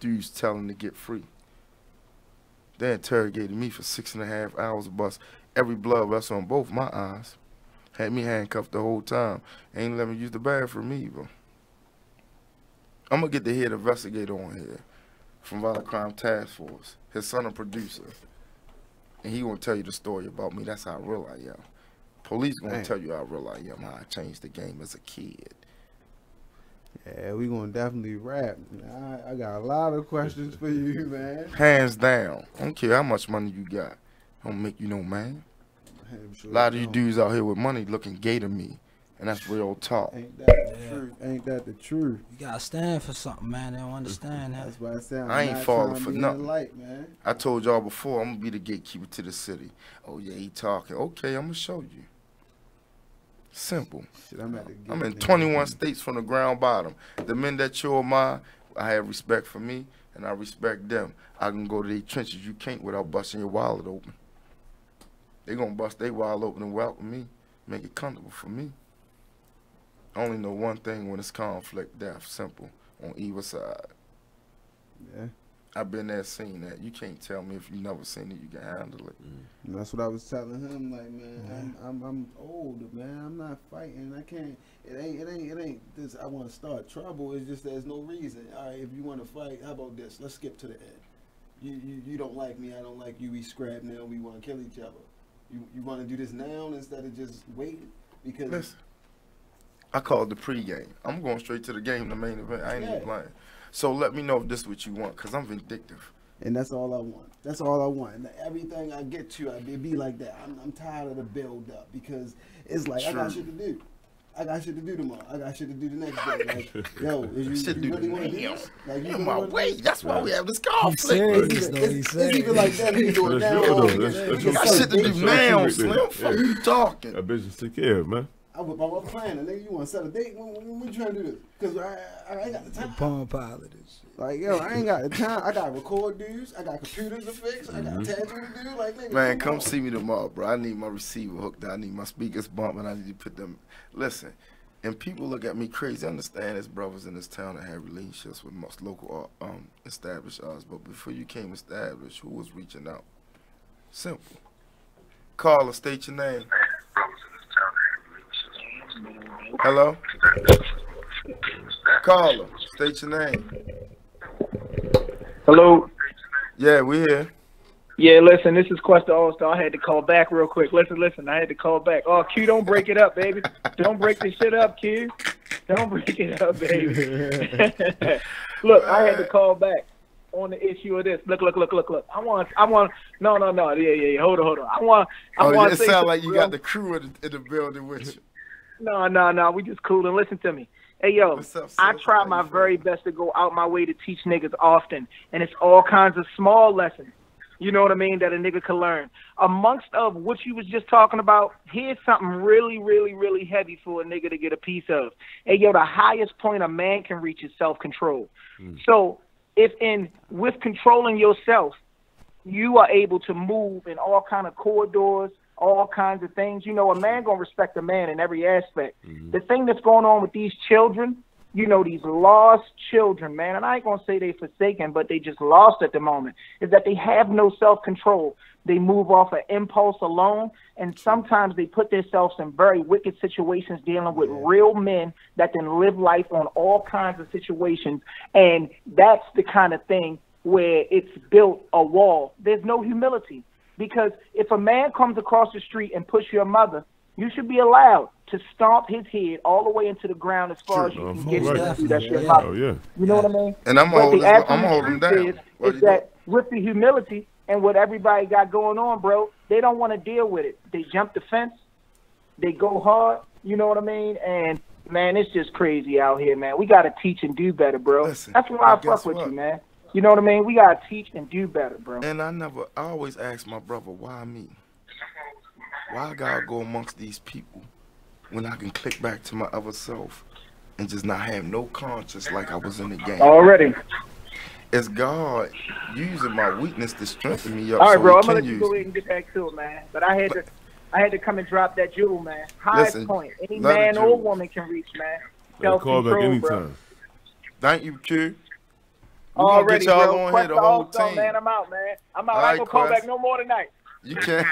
Dudes telling to get free. They interrogated me for 6.5 hours, bust every blood vessel on both my eyes. Had me handcuffed the whole time. Ain't let me use the bathroom either. I'm gonna get the head investigator on here from Violent Crime Task Force. His son a producer. And he gonna tell you the story about me. That's how real I am. Police gonna tell you how real I am, how I changed the game as a kid. Yeah, we gonna definitely rap. I got a lot of questions for you, man. Hands down. I don't care how much money you got. Don't make you no man. A lot of you dudes out here with money looking gay to me. And that's real talk. Ain't that the truth? Ain't that the truth? You gotta stand for something, man. They don't understand that. That's why I said I ain't falling for nothing. Light, man. I told y'all before, I'm gonna be the gatekeeper to the city. Oh yeah, he talking. Okay, I'm gonna show you. Simple. Shit, I'm in 21 states from the ground bottom. The men that you admire, I have respect for me, and I respect them. I can go to their trenches. You can't without busting your wallet open. They gonna bust their wallet open and welcome me, make it comfortable for me. I only know one thing when it's conflict, death, simple, on either side. Yeah. I've been there, seen that. You can't tell me if you never seen it, you can handle it. And that's what I was telling him, like, man, I'm older, man. I'm not fighting. I can't. It ain't this. I want to start trouble. It's just there's no reason. All right, if you want to fight, how about this? Let's skip to the end. You don't like me. I don't like you. We scrap now. We want to kill each other. You want to do this now instead of just waiting? Because listen, I called the pregame. I'm going straight to the game, the main event. I ain't even playing. So let me know if this is what you want, because I'm vindictive. And that's all I want. That's all I want. And everything I get to, it be like that. I'm tired of the build up because it's like I got shit to do. I got shit to do tomorrow. I got shit to do the next day. Like, yo, if you really want to do this, like, you on my way. That's why we have this conflict. It's even like that. You do it now. You got shit to do now, Slim. Fuck you talking. That business take care of, man. I was planning, nigga. You want to set a date? When you trying to do this? Because I ain't got the time. Palm pilot and shit. Like, yo, I ain't got the time. I got record dudes. I got computers to fix. I got tattoo to do. Like, nigga, man, come see me tomorrow, bro. I need my receiver hooked up. I need my speakers bumping. I need to put them. Listen, and people look at me crazy. I understand there's brothers in this town that have relationships with most local established artists. But before you came established, who was reaching out? Simple. Caller, state your name. Hello? Caller, state your name. Hello? Yeah, we here. Yeah, listen, this is Questa All-Star. I had to call back real quick. Listen, I had to call back. Oh, Q, don't break it up, baby. Don't break this shit up, Q. Don't break it up, baby. Look, I had to call back on the issue of this. Look. I want. No. Yeah. Hold on. I want. It sounds like you got the crew in the building with you. No. We just cool and listen to me. Hey, yo, I try my very best to go out my way to teach niggas often, and it's all kinds of small lessons. You know what I mean? That a nigga can learn. Amongst of what you was just talking about, here's something really, really, really heavy for a nigga to get a piece of. Hey, yo, the highest point a man can reach is self-control. So if with controlling yourself, you are able to move in all kind of corridors, all kinds of things, you know, a man gonna respect a man in every aspect. The thing that's going on with these children, you know, these lost children, man, and I ain't gonna say they forsaken, but they just lost at the moment, is that they have no self-control. They move off of impulse alone, and sometimes they put themselves in very wicked situations dealing with real men that then live life on all kinds of situations, and that's the kind of thing where it's built a wall. There's no humility. Because if a man comes across the street and push your mother, you should be allowed to stomp his head all the way into the ground as far as you can get it. That's your mother. Oh, yeah. You know what I mean? And I'm but holding the absolute him truth down. is that with the humility and what everybody got going on, bro, they don't want to deal with it. They jump the fence. They go hard. You know what I mean? And, man, it's just crazy out here, man. We got to teach and do better, bro. Listen, that's why I fuck with you, man. You know what I mean? We got to teach and do better, bro. And I always ask my brother, why me? Why I gotta go amongst these people when I can click back to my other self and just not have no conscience like I was in the game? Already. It's God using my weakness to strengthen me up. All right, so bro, I'm can going to let you use go ahead and get back to it, man. But I had to come and drop that jewel, man. Highest Listen, point. Any love man the or jewel. woman can reach, man. Call back Self-control, anytime. bro. Thank you, Q. We're Already, gonna get y'all bro. on here, the whole team. Man, I'm out, man. I'm out. All I ain't right, gonna call Quest. back no more tonight. You can't.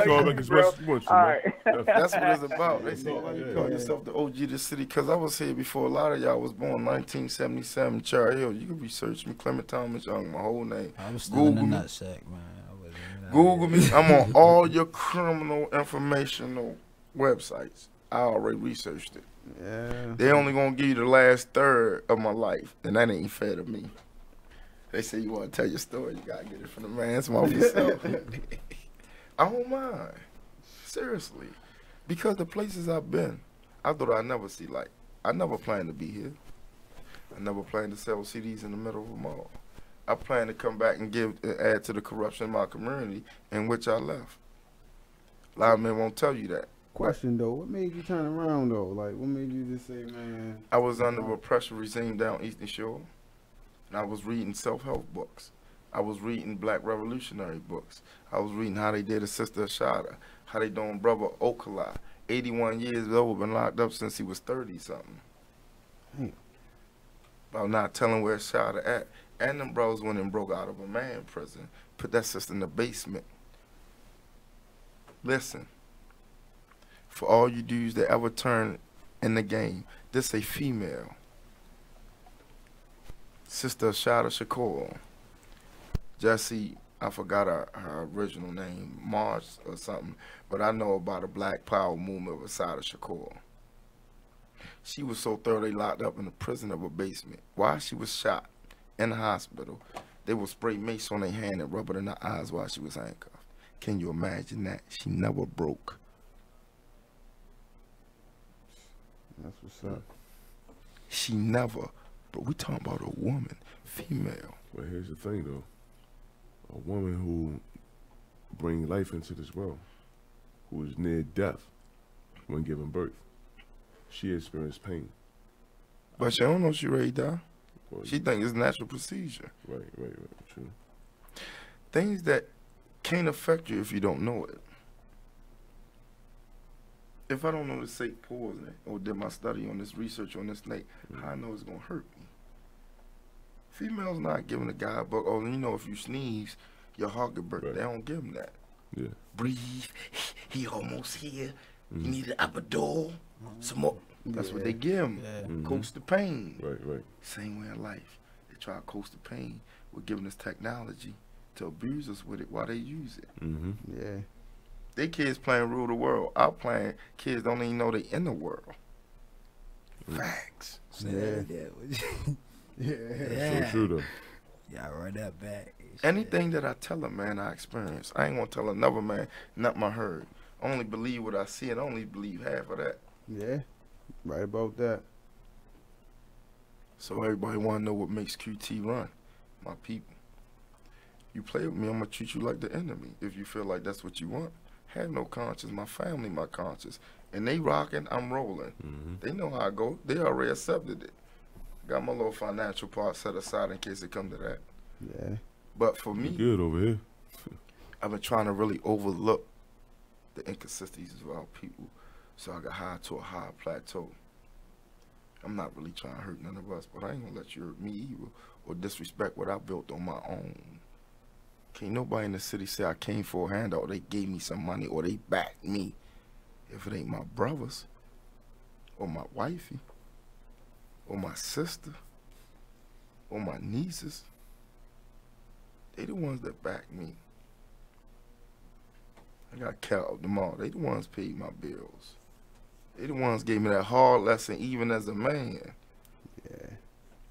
Call back as much as you want to, All man. right. That's what it's about. They say, why you call yourself the OG of the city? Because I was here before a lot of y'all was born. 1977, Cherry Hill. You can research me, Clement Thomas Young, my whole name. I was still Google in the me. nutsack, man. Google me. I'm on all your criminal informational websites. I already researched it. Yeah. They only gonna give you the last third of my life, and that ain't fair to me. They say you want to tell your story, you gotta get it from the man's mouth yourself. I don't mind, seriously, because the places I've been, I thought I'd never see light. I never planned to be here. I never planned to sell CDs in the middle of a mall. I plan to come back and add to the corruption in my community in which I left. A lot of men won't tell you that. Question though, what made you turn around though? Like, what made you just say, man? I was under a pressure regime down Eastern Shore, and I was reading self-help books. I was reading Black Revolutionary books. I was reading how they did a Sister Ashada, how they doing Brother Okala, 81 years old, been locked up since he was 30-something. About not telling where Ashada at. And them brothers went and broke out of a man prison, put that sister in the basement. Listen, for all you dudes that ever turn in the game, this a female. Sister Ashada Shakur. Jesse, I forgot her original name, March or something, but I know about a Black Power movement of Ashada Shakur. She was so thoroughly locked up in the prison of a basement. While she was shot in the hospital, they would spray mace on their hand and rub it in her eyes while she was handcuffed. Can you imagine that? She never broke. That's what's up. She never, but we talking about a woman, female. Well, here's the thing, though. A woman who brings life into this world, who is near death when giving birth, she experienced pain. But she don't know she ready to die. Well, She think it's natural procedure. Right, true. Things that can't affect you if you don't know it. If I don't know the sake poisoning or did my study on this research on this snake, how I know it's gonna hurt me. Females not giving a guy a book. Oh, you know, if you sneeze, your heart could break. They don't give him that. Yeah. Breathe. He almost here. You need an epidural. Some more. That's what they give him. Coast the pain. Right. Same way in life. They try to coast the pain. We're giving us technology to abuse us with it while they use it. Yeah. They kids playing rule the world. Our playing kids don't even know they in the world. Facts. Yeah. So true, though. Yeah, run that back. Anything that I tell a man I experience, I ain't gonna tell another man, not my herd. I only believe what I see and I only believe half of that. Yeah. Right about that. So everybody wanna know what makes QT run. My people. You play with me, I'm gonna treat you like the enemy. If you feel like that's what you want, have no conscience. My family, my conscience. And they rocking, I'm rolling. They know how I go. They already accepted it. Got my little financial part set aside in case it come to that. Yeah. But for me, good over here. I've been trying to really overlook the inconsistencies of our people, so I got high to a high plateau. I'm not really trying to hurt none of us, but I ain't gonna let you hurt me either or disrespect what I built on my own. Can't nobody in the city say I came for a handout or they gave me some money or they backed me if it ain't my brothers or my wifey or my sister or my nieces. They the ones that back me. I got cat of them all. They the ones paid my bills. They the ones gave me that hard lesson even as a man. Yeah.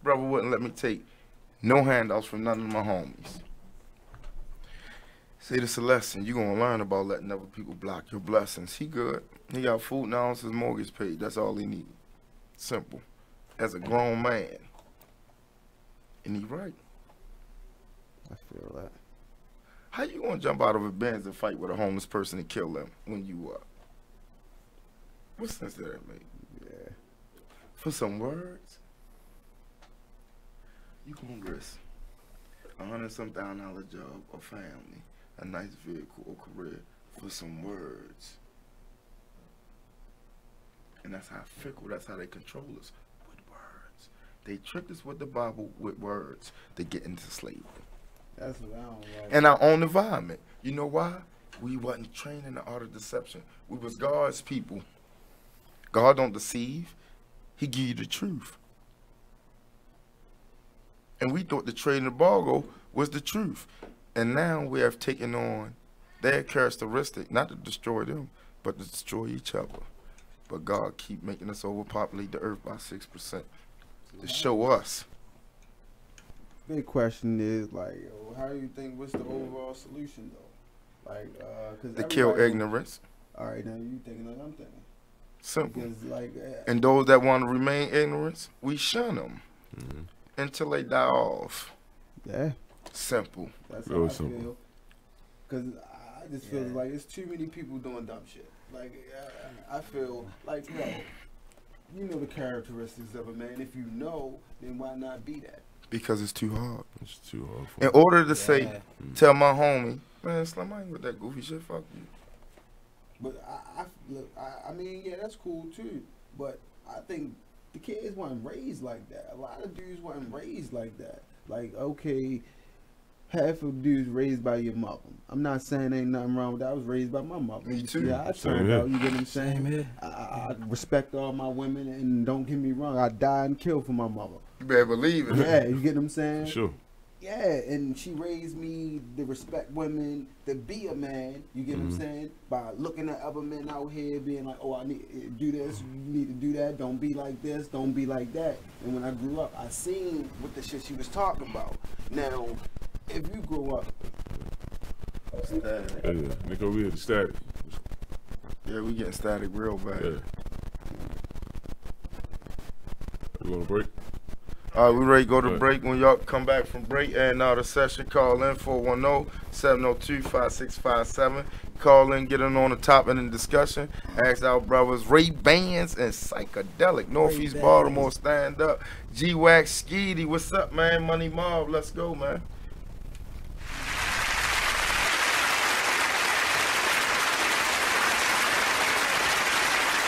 Brother wouldn't let me take no handouts from none of my homies. Say this a lesson. You gonna learn about letting other people block your blessings. He good. He got food now, his mortgage paid. That's all he need. Simple. As a grown man. And he right. I feel that. How you gonna jump out of a Benz and fight with a homeless person and kill them when you up? What sense did that make? Yeah. For some words, you gonna risk $100-some-thousand job, a family, a nice vehicle, or career for some words. And that's how fickle, that's how they control us, with words. They tricked us with the Bible with words to get into slavery. That's what I don't like. In our own environment. You know why? We wasn't trained in the art of deception. We was God's people. God don't deceive. He give you the truth. And we thought the trade and embargo was the truth. And now we have taken on their characteristic, not to destroy them, but to destroy each other. But God keep making us overpopulate the earth by 6% to show us. Big question is, like, how do you think, what's the overall solution, though? Like, to kill ignorance. All right, now you thinking like I'm thinking. Simple. Because, like, and those that want to remain ignorant, we shun them until they die off. Yeah. Simple. That's how I feel. Because I just feel like it's too many people doing dumb shit. Like, I feel like, yo, you know the characteristics of a man. If you know, then why not be that? Because it's too hard. It's too hard. In order to say, tell my homie, man, Slim, I ain't with that goofy shit. Fuck you. But I mean, yeah, that's cool too. But I think the kids weren't raised like that. A lot of dudes weren't raised like that. Like, okay, half of dudes raised by your mother. I'm not saying ain't nothing wrong with that. I was raised by my mother. Me too. Yeah, I turned out. You get what I'm saying? I respect all my women, and don't get me wrong, I die and kill for my mother. You better believe it. Yeah, you get what I'm saying? Sure. Yeah, and she raised me to respect women, to be a man, you get what I'm saying? By looking at other men out here being like, oh, I need to do this, you need to do that, don't be like this, don't be like that. And when I grew up, I seen what the shit she was talking about. Now, if you grow up... Static. Yeah, nigga, we had static. Yeah, we getting static real bad. Yeah. You want to break? All right, we ready to go to break. When y'all come back from break and the session, call in 410-702-5657. Call in, get in on the top in the discussion. Ask our brothers Ray-Bans and Psychadelic. Northeast Baltimore, stand up. G-Wax, Skeety, what's up, man? Money Mob, let's go, man.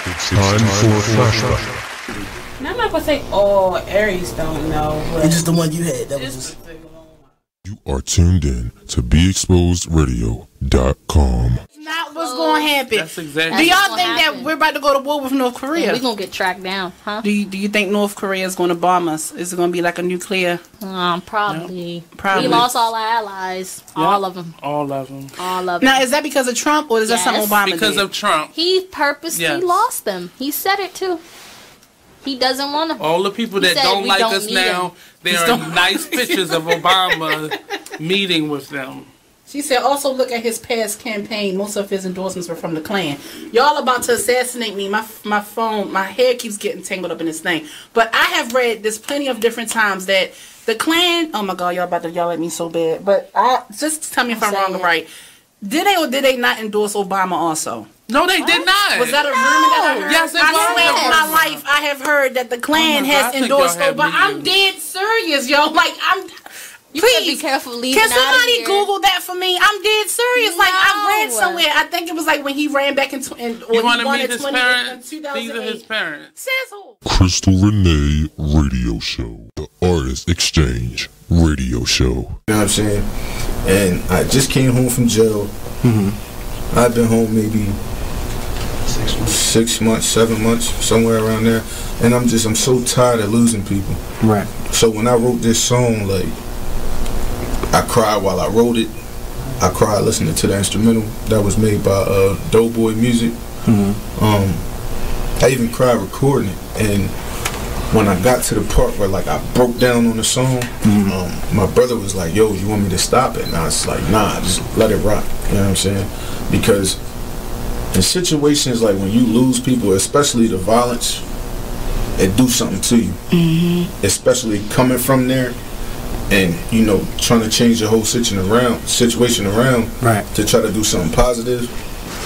It's time for a flashback. Now, I'm not gonna say all Aries don't know. It's just the one you had. That was just... You are tuned in to BeExposedRadio.com. Not what's going to happen. That's exactly. Do y'all think that we're about to go to war with North Korea? We're going to get tracked down, huh? Do you think North Korea is going to bomb us? Is it going to be like a nuclear? Probably. No? Probably. We lost all our allies. Yep. All of them. All of them. All of them. Now, is that because of Trump or is that something Obama Because did? of Trump. He purposely lost them. He said it too. He doesn't want to. All the people that don't like us now, there are nice pictures of Obama meeting with them. She said, also look at his past campaign. Most of his endorsements were from the Klan. Y'all about to assassinate me. My phone, my hair keeps getting tangled up in this thing. But I have read this plenty of different times that the Klan, oh my God, y'all about to yell at me so bad. But just tell me if I'm wrong or right. Did they or did they not endorse Obama also? No, they did not. Was that a rumor that I heard? Yes, it I was. swear in my life I have heard that the Klan has endorsed Obama. I'm dead serious, yo. Like, You please better be careful leaving can somebody out of here. Google that for me? I'm dead serious. Like, I read somewhere. I think it was like when he ran back in You want to meet his parents? These are his parents. Says who? Crystal Renee Radio Show. The Artist Exchange Radio Show. You know what I'm saying? And I just came home from jail. I've been home maybe 6 months, 7 months, somewhere around there. And I'm so tired of losing people. Right. So when I wrote this song, like, I cried while I wrote it. I cried listening to the instrumental that was made by Doughboy Music. I even cried recording it, and when I got to the part where like I broke down on the song, my brother was like, "Yo, you want me to stop it?" And I was like, "Nah, just let it rock." You know what I'm saying? Because in situations like when you lose people, especially the violence, it do something to you. Especially coming from there, and you know, trying to change the whole situation around, to try to do something positive,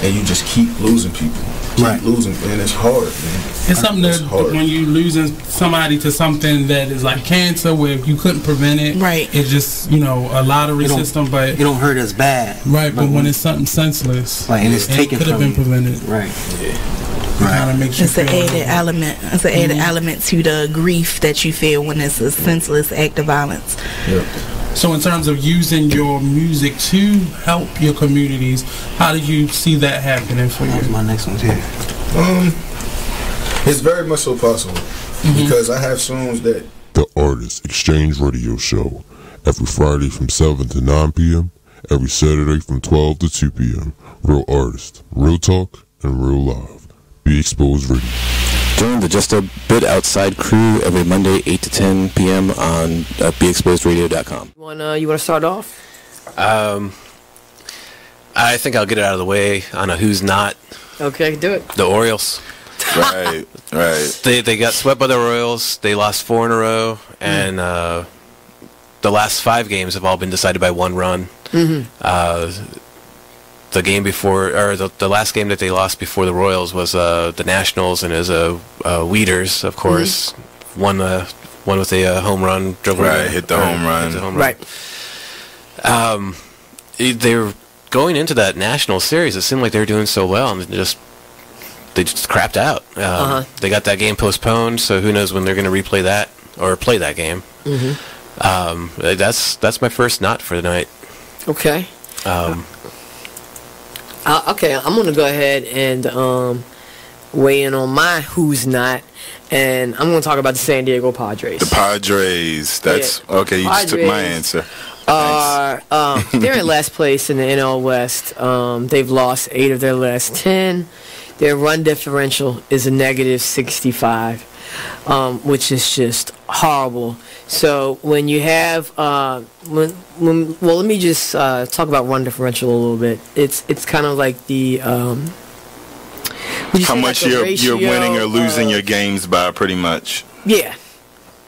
and you just keep losing people. Keep losing, man. It's hard, man. It's something that when you losing somebody to something that is like cancer, where you couldn't prevent it, it's just, you know, a lottery system, but it don't hurt as bad, but when it's something senseless, and it's taken could have been prevented, Kind of makes you feel added element. It's an added element to the grief that you feel when it's a senseless act of violence. So in terms of using your music to help your communities, how do you see that happening for you? My next one's here. It's very much so possible, because I have songs that... The Artist Exchange Radio Show, every Friday from 7 to 9 p.m., every Saturday from 12 to 2 p.m. Real artist, real talk, and real live. Be Exposed Radio. Join the Just a Bit Outside crew every Monday, 8 to 10 p.m. on BeExposedRadio.com. You want to start off? I think I'll get it out of the way on a who's not. Okay, do it. The Orioles. Right. They got swept by the Royals. They lost 4 in a row, and the last 5 games have all been decided by 1 run. The game before, or the last game that they lost before the Royals was the Nationals, and it was Weeders, of course, won with a home run. Hit the home run. They were going into that National Series. It seemed like they were doing so well, and they just crapped out. They got that game postponed, so who knows when they're going to replay that or play that game. That's my first not for the night. Okay. Okay, I'm going to go ahead and weigh in on my who's not, and I'm going to talk about the San Diego Padres. The Padres. That's okay. You just took my answer. They're in last place in the NL West. They've lost 8 of their last 10. Their run differential is a negative 65, which is just horrible. So when you have well, let me just talk about run differential a little bit. It's kind of like the how much you're winning or losing your games by, pretty much. Yeah.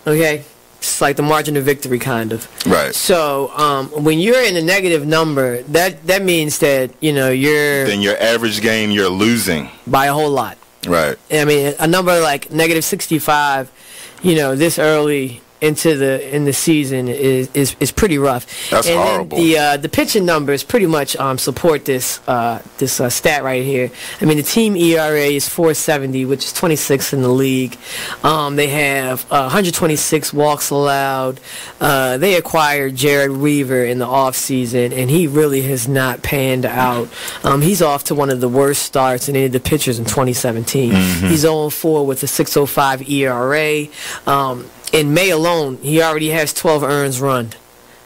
Okay. It's like the margin of victory, kind of. Right. So when you're in a negative number, that means that you're. Then your average game you're losing by a whole lot. Right. I mean, a number like negative 65, this early in the season is pretty rough. That's horrible. The pitching numbers pretty much support this stat right here. I mean, the team ERA is 4.70, which is 26th in the league. They have 126 walks allowed. They acquired Jared Weaver in the offseason, and he really has not panned out. He's off to one of the worst starts in any of the pitchers in 2017. He's 0-4 with a 6.05 ERA. In May alone, he already has 12 earned runs.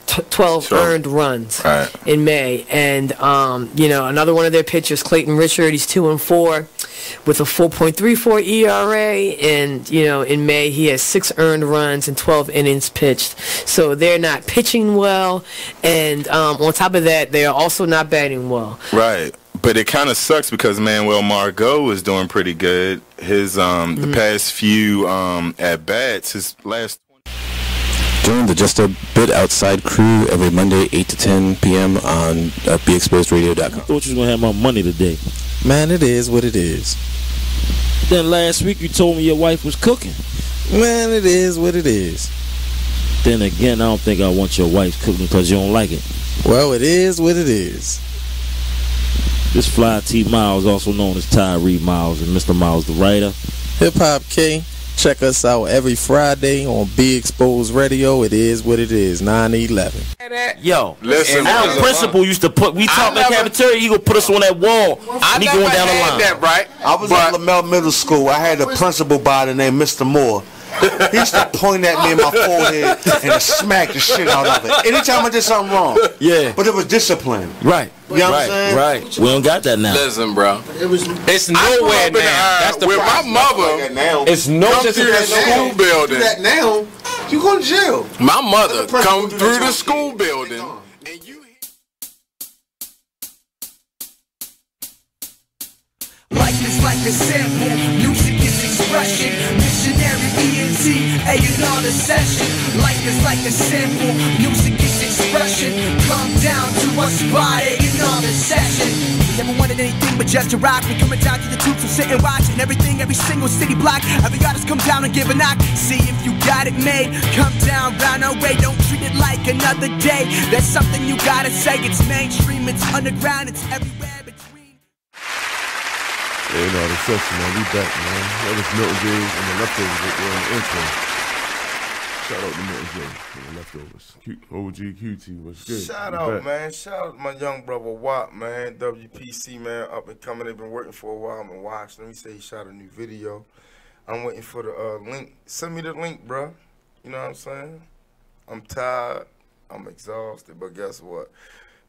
12 earned runs in May. And, another one of their pitchers, Clayton Richard, he's 2-4 with a 4.34 ERA. And, in May, he has 6 earned runs and 12 innings pitched. So they're not pitching well. And on top of that, they are also not batting well. Right. But it kind of sucks because Manuel Margot is doing pretty good. His the past few at bats, his last. Join the Just a Bit Outside crew every Monday, 8 to 10 p.m. on BeExposedRadio.com. I thought you was gonna have my money today. Man, it is what it is. Then last week you told me your wife was cooking. Man, it is what it is. Then again, I don't think I want your wife cooking because you don't like it. Well, it is what it is. This Fly T Miles, also known as Tyree Miles, and Mr. Miles the writer. Hip Hop K. Check us out every Friday on Be Exposed Radio. It is what it is. 9/11. Yo, listen. Our principal used to put. We talk in the cafeteria. He gonna put us on that wall. I going down the line. That right. I was at LaMelle Middle School. I had a principal by the name Mr. Moore. He used to point at me in my forehead and smack the shit out of it. Anytime I did something wrong. Yeah. But it was discipline. Right. You know what I'm saying? Right. We don't got that now. Listen, bro. It's nowhere now. That's the with my problem. mother. It's no come through the school building. That now, you go to jail. My mother come through the school building. Life is like a sample, music is expression. Missionary ENT, A&R the session. Life is like a sample, music is expression. Come down to a spot, A&R the session. Never wanted anything but just to rock. We coming down to the tube, so sit and watch. And everything, every single city block. Every artist come down and give a knock. See if you got it made. Come down, round our way. Don't treat it like another day. That's something you gotta say. It's mainstream, it's underground, it's everywhere. Yeah, you know, the session, man. We back, man. That was Milton James and the Leftovers right there on the intro. Shout out to Milton James and the Leftovers. OG QT was good. Shout out, man. Shout out to my young brother Watt, man. WPC, man. Up and coming. They've been working for a while. I've been watching. Let me say he shot a new video. I'm waiting for the link. Send me the link, bro. You know what I'm saying? I'm tired. I'm exhausted. But guess what?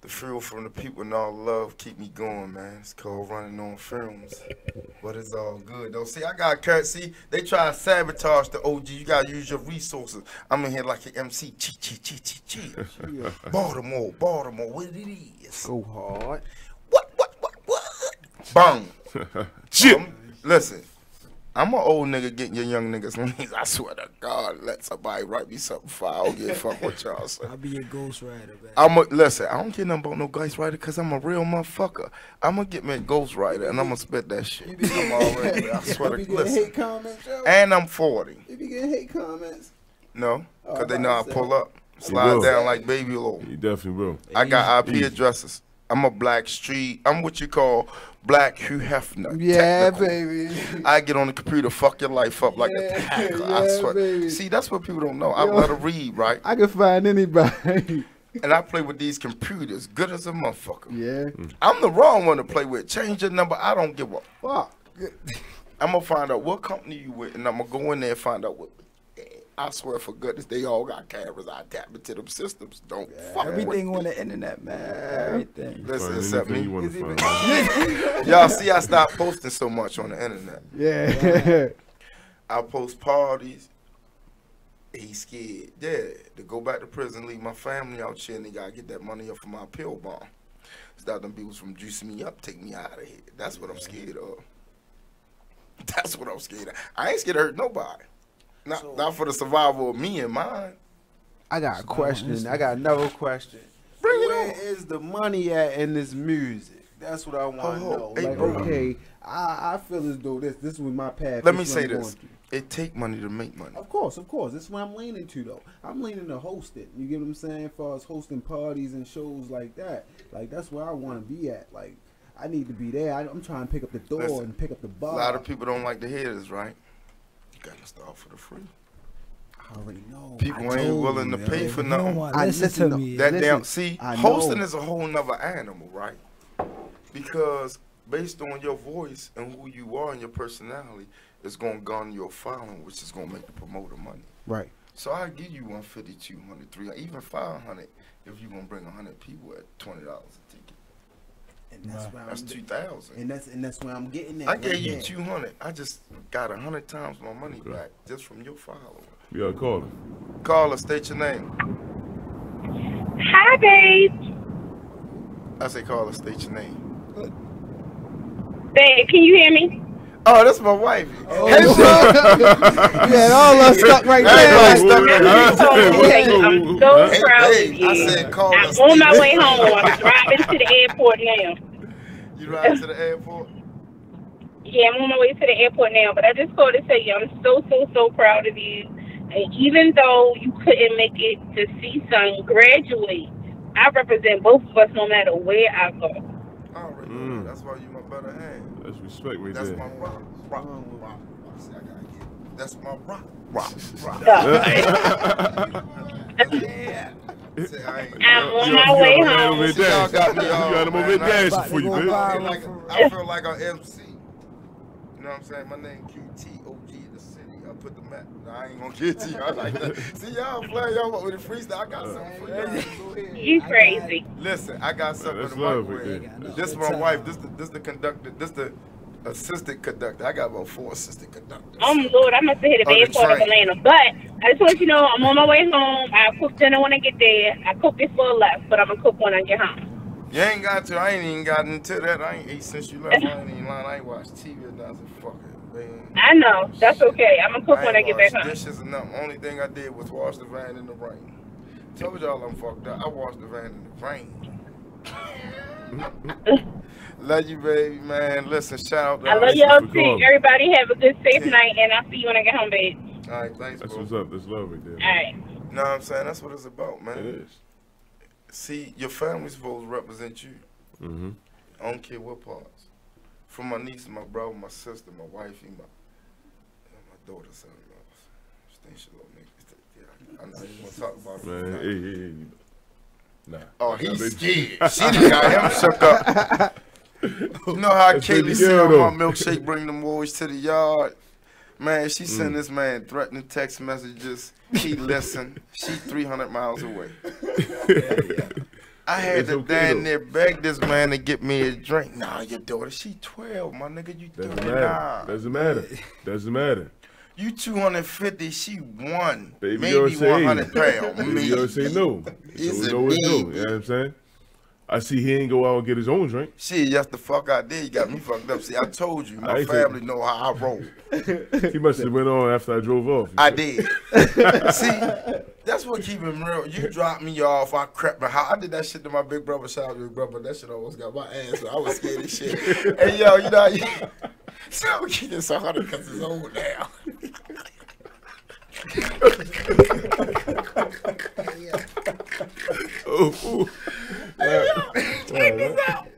The fuel from the people and all love keep me going, man. It's called running on fumes. But it's all good, though. See, I got carrot. See, they try to sabotage the OG. You got to use your resources. I'm in here like an MC. Baltimore, what it is. Go hard. What? Bang. Listen, I'm an old nigga getting your young niggas leads. I swear to God, let somebody write me something foul. I don't give a fuck what y'all say. I'll be your ghostwriter, man. Listen, I don't care nothing about no ghostwriter because I'm a real motherfucker. I'm going to get me a ghostwriter and I'm going to spit that shit. I'm already, I swear to God. Hate comments, Joe? And I'm 40. You be getting hate comments? No, because they know I pull up, slide down like baby low. You definitely will. I got IP addresses. I'm a black street. I'm what you call black Hugh Hefner. Yeah, technical. Baby. I get on the computer, fuck your life up like a tackle. I swear. Baby. See, that's what people don't know. I love to read, right? I can find anybody. And I play with these computers, good as a motherfucker. Yeah. I'm the wrong one to play with. Change your number. I don't give a fuck. I'm going to find out what company you with, and I'm going to go in there and find out what. I swear for goodness, they all got cameras. I tap into them systems. Don't fuck everything on the internet, man. Everything. Listen, except me. Y'all see, I stopped posting so much on the internet. Yeah. I post parties. He's scared. Yeah, to go back to prison, leave my family out here, and they gotta get that money up for my pill bomb. Stop them people from juicing me up, take me out of here. That's what I'm scared of. That's what I'm scared of. I ain't scared to hurt nobody. Not for the survival of me and mine. I got a question. I got another question. Where is the money at in this music? That's what I want to know. Hey, like, okay, I feel as though this was my path. Let me say this. It take money to make money. Of course. That's what I'm leaning to, though. I'm leaning to host it. You get what I'm saying? As far as hosting parties and shows like that. Like, that's where I want to be at. Like, I need to be there. I'm trying to pick up the door and pick up the bar. A lot of people don't like to hear this, right? You got to start for the free. I already know. People ain't willing to pay for nothing. Listen to me. Hosting is a whole nother animal, right? Because based on your voice and who you are and your personality, it's going to garner your following, which is going to make the promoter money. Right. So I'll give you 150, 200, 300, even 500 if you're going to bring 100 people at $20 a ticket. And that's 2,000. And that's where I'm getting at. I gave you 200. I just got 100 times my money back just from your following. You got a caller. Caller, state your name. Hi, babe. I say caller, state your name. Babe, can you hear me? Oh, that's my wife. Oh, hey, you had all us stuck right there. I'm so proud of you. I said call I'm on my way home. I'm driving to the airport now. You driving to the airport? Yeah, I'm on my way to the airport now. But I just called to say I'm so proud of you. And even though you couldn't make it to see son graduate, I represent both of us no matter where I go. That's why you my better hand. That's respect right That's there. My rock. See, I gotta get it. That's my rock. I'm on my way home. Y'all got me all. You got him over there dancing for you, man. I feel like an MC. You know what I'm saying? My name QT, OG of the city. I put the map. No, I ain't gonna get to y'all like that. See y'all playing y'all up with the freestyle. I got something for y'all. Go ahead. You crazy. Listen, I got something for the microwave. This is my wife. This the conductor. This the assistant conductor. I got about 4 assistant conductors. Oh Lord, I must have hit a bad part of Atlanta. But I just want you to know I'm on my way home. I'll cook dinner when I get there. I cook before I left, but I'm gonna cook when I get home. You ain't got to. I ain't even gotten into that. I ain't ate since you left. I ain't even lying. I ain't watched TV or nothing. Fuck it, man. I know. That's okay. I'm gonna cook when I get back home. Dishes and nothing. Only thing I did was wash the van in the rain. Told y'all I'm fucked up. I washed the van in the rain. Love you, baby, man. Listen, shout out to I love y'all too. Everybody have a good, safe night, and I'll see you when I get home, babe. All right, thanks, That's bro. what's up. That's love right there. All right. You know what I'm saying? That's what it's about, man. It is. See, your family's supposed to represent you. Mm-hmm. I don't care what parts. From my niece, my brother, my sister, my wifey, my daughter, son. I know you want to talk about it. Man, nah. Oh, he's scared. She done got him shook up. You know how Kaylee said on my milkshake bring them boys to the yard? Man, she sent this man threatening text messages. He listened. She 300 miles away. I had to stand there beg this man to get me a drink. Nah, your daughter, she 12, my nigga. You 39. Doesn't matter. You 250, she 1. Baby, maybe 100 pounds. Baby, you say no. It's so we know what to do. You know what I'm saying? I see he ain't go out and get his own drink. Shit, yes, the fuck I did. You got me fucked up. See, I told you, my family know how I roll. He must have went on after I drove off. I did. See, that's what keep him real. You dropped me off, I crept my house. I did that shit to my big brother, shout out to big brother. That shit almost got my ass. So I was scared as shit. Hey, yo, you know, so I'm keep this 100 because it's old now. Check this out.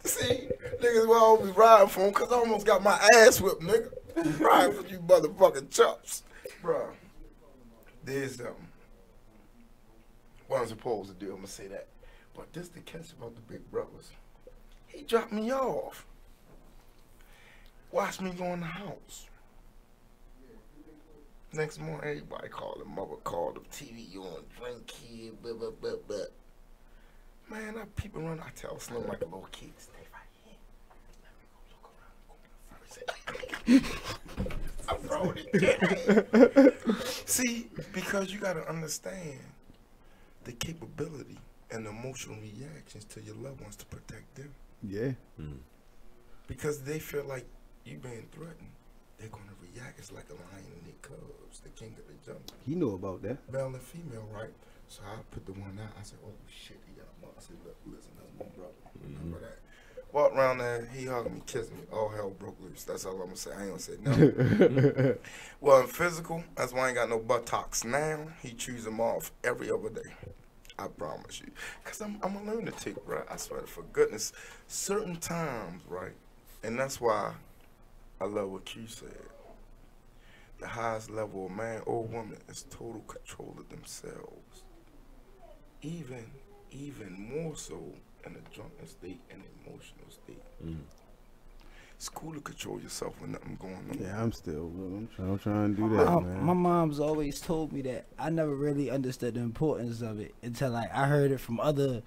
See, niggas will always be riding for him because I almost got my ass whipped, nigga. Riding for you motherfucking chops. Bro, there's something. What I'm supposed to do, I'm going to say that. But this the catch about the big brothers. He dropped me off. Watch me go in the house. Next morning, everybody called him. Mother called him. TV on, drink here, blah, blah, blah, blah. Man, I peep around. I tell Slim like a little kid. Stay right here. Let me go look around the corner first. See, because you got to understand the capability and the emotional reactions to your loved ones to protect them. Yeah. Because they feel like you being threatened. They're going to react. It's like a lion in their cubs, the king of the jungle. He know about that. Male and female, right? So I put the one out. I said, oh, shit, he got a mom. I said, look, listen, that's my brother. Remember that? Walked around there. He hugged me, kissed me. All hell broke loose. That's all I'm going to say. I ain't going to say nothing. Well, in physical, that's why I ain't got no buttocks now. He chews them off every other day. I promise you. Because I'm a lunatic, bro. I swear, for goodness. Certain times, right? And that's why I love what Q said. The highest level of man or woman is total control of themselves. Even more so in a drunken state and emotional state. It's cool to control yourself when nothing going on. Yeah, I'm trying to do that, man. My mom's always told me that. I never really understood the importance of it until like I heard it from other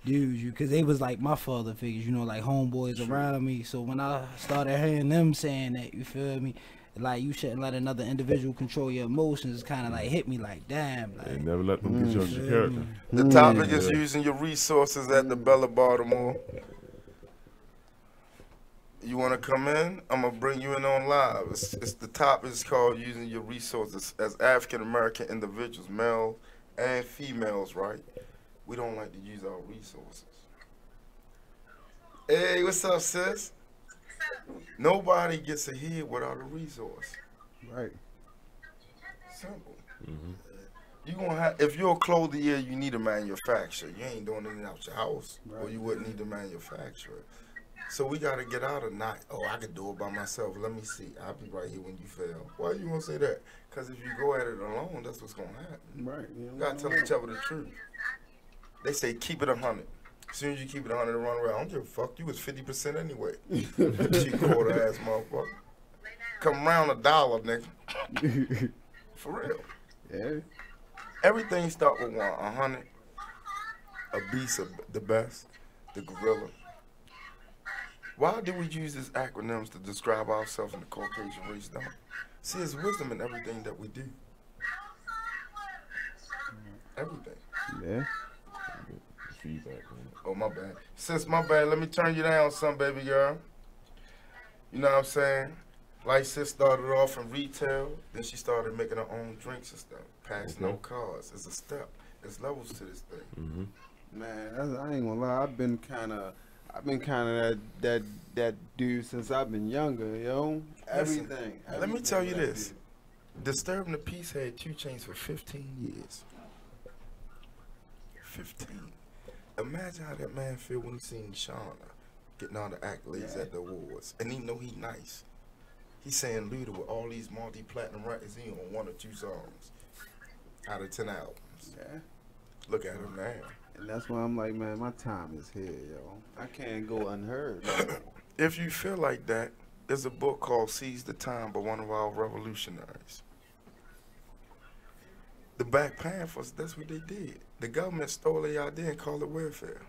dudes, because they was like my father figures, you know, like homeboys around me. So when I started hearing them saying that, you feel me, like you shouldn't let another individual control your emotions, kind of like hit me like, damn. Like, never let them get your character. The topic is using your resources at the Bella Baltimore. You want to come in? I'm going to bring you in on live. It's the topic is called using your resources as African-American individuals, male and females, right? We don't like to use our resources. Hey, what's up, sis? Nobody gets ahead without a resource. Right. Simple. You gonna have, if you're a clothier, you need a manufacturer. You ain't doing it out your house, or you wouldn't need a manufacturer. So we gotta get out of not, oh, I can do it by myself. Let me see. I'll be right here when you fail. Why you gonna say that? Because if you go at it alone, that's what's gonna happen. Right. You gotta tell each other the truth. They say keep it 100. As soon as you keep it 100 and run away, I don't give a fuck. You was 50% anyway. Cheap quarter ass motherfucker. Come around $1, nigga. For real. Yeah. Everything start with 100. A beast of the best. The gorilla. Why do we use these acronyms to describe ourselves in the Caucasian race, though? See, there's wisdom in everything that we do. Everything. Yeah. Feedback. Oh, my bad. Sis, my bad. Let me turn you down, some baby girl. You know what I'm saying? Like sis started off in retail, then she started making her own drinks and stuff, passing out cars. It's a step. There's levels to this thing. Man, I ain't gonna lie. I've been kind of that dude since I've been younger, yo. Everything. Let me tell you this. Disturbing the Peace had 2 Chainz for 15 years. 15. Imagine how that man feel when he seen Shauna getting all the accolades at the awards. And he know he nice. He's saying Luda with all these multi-platinum records, he on 1 or 2 songs out of 10 albums. Yeah. Look at him now. And that's why I'm like, man, my time is here, yo. I can't go unheard. If you feel like that, there's a book called Seize the Time by one of our revolutionaries. The Black Panthers, that's what they did. The government stole their idea and called it welfare.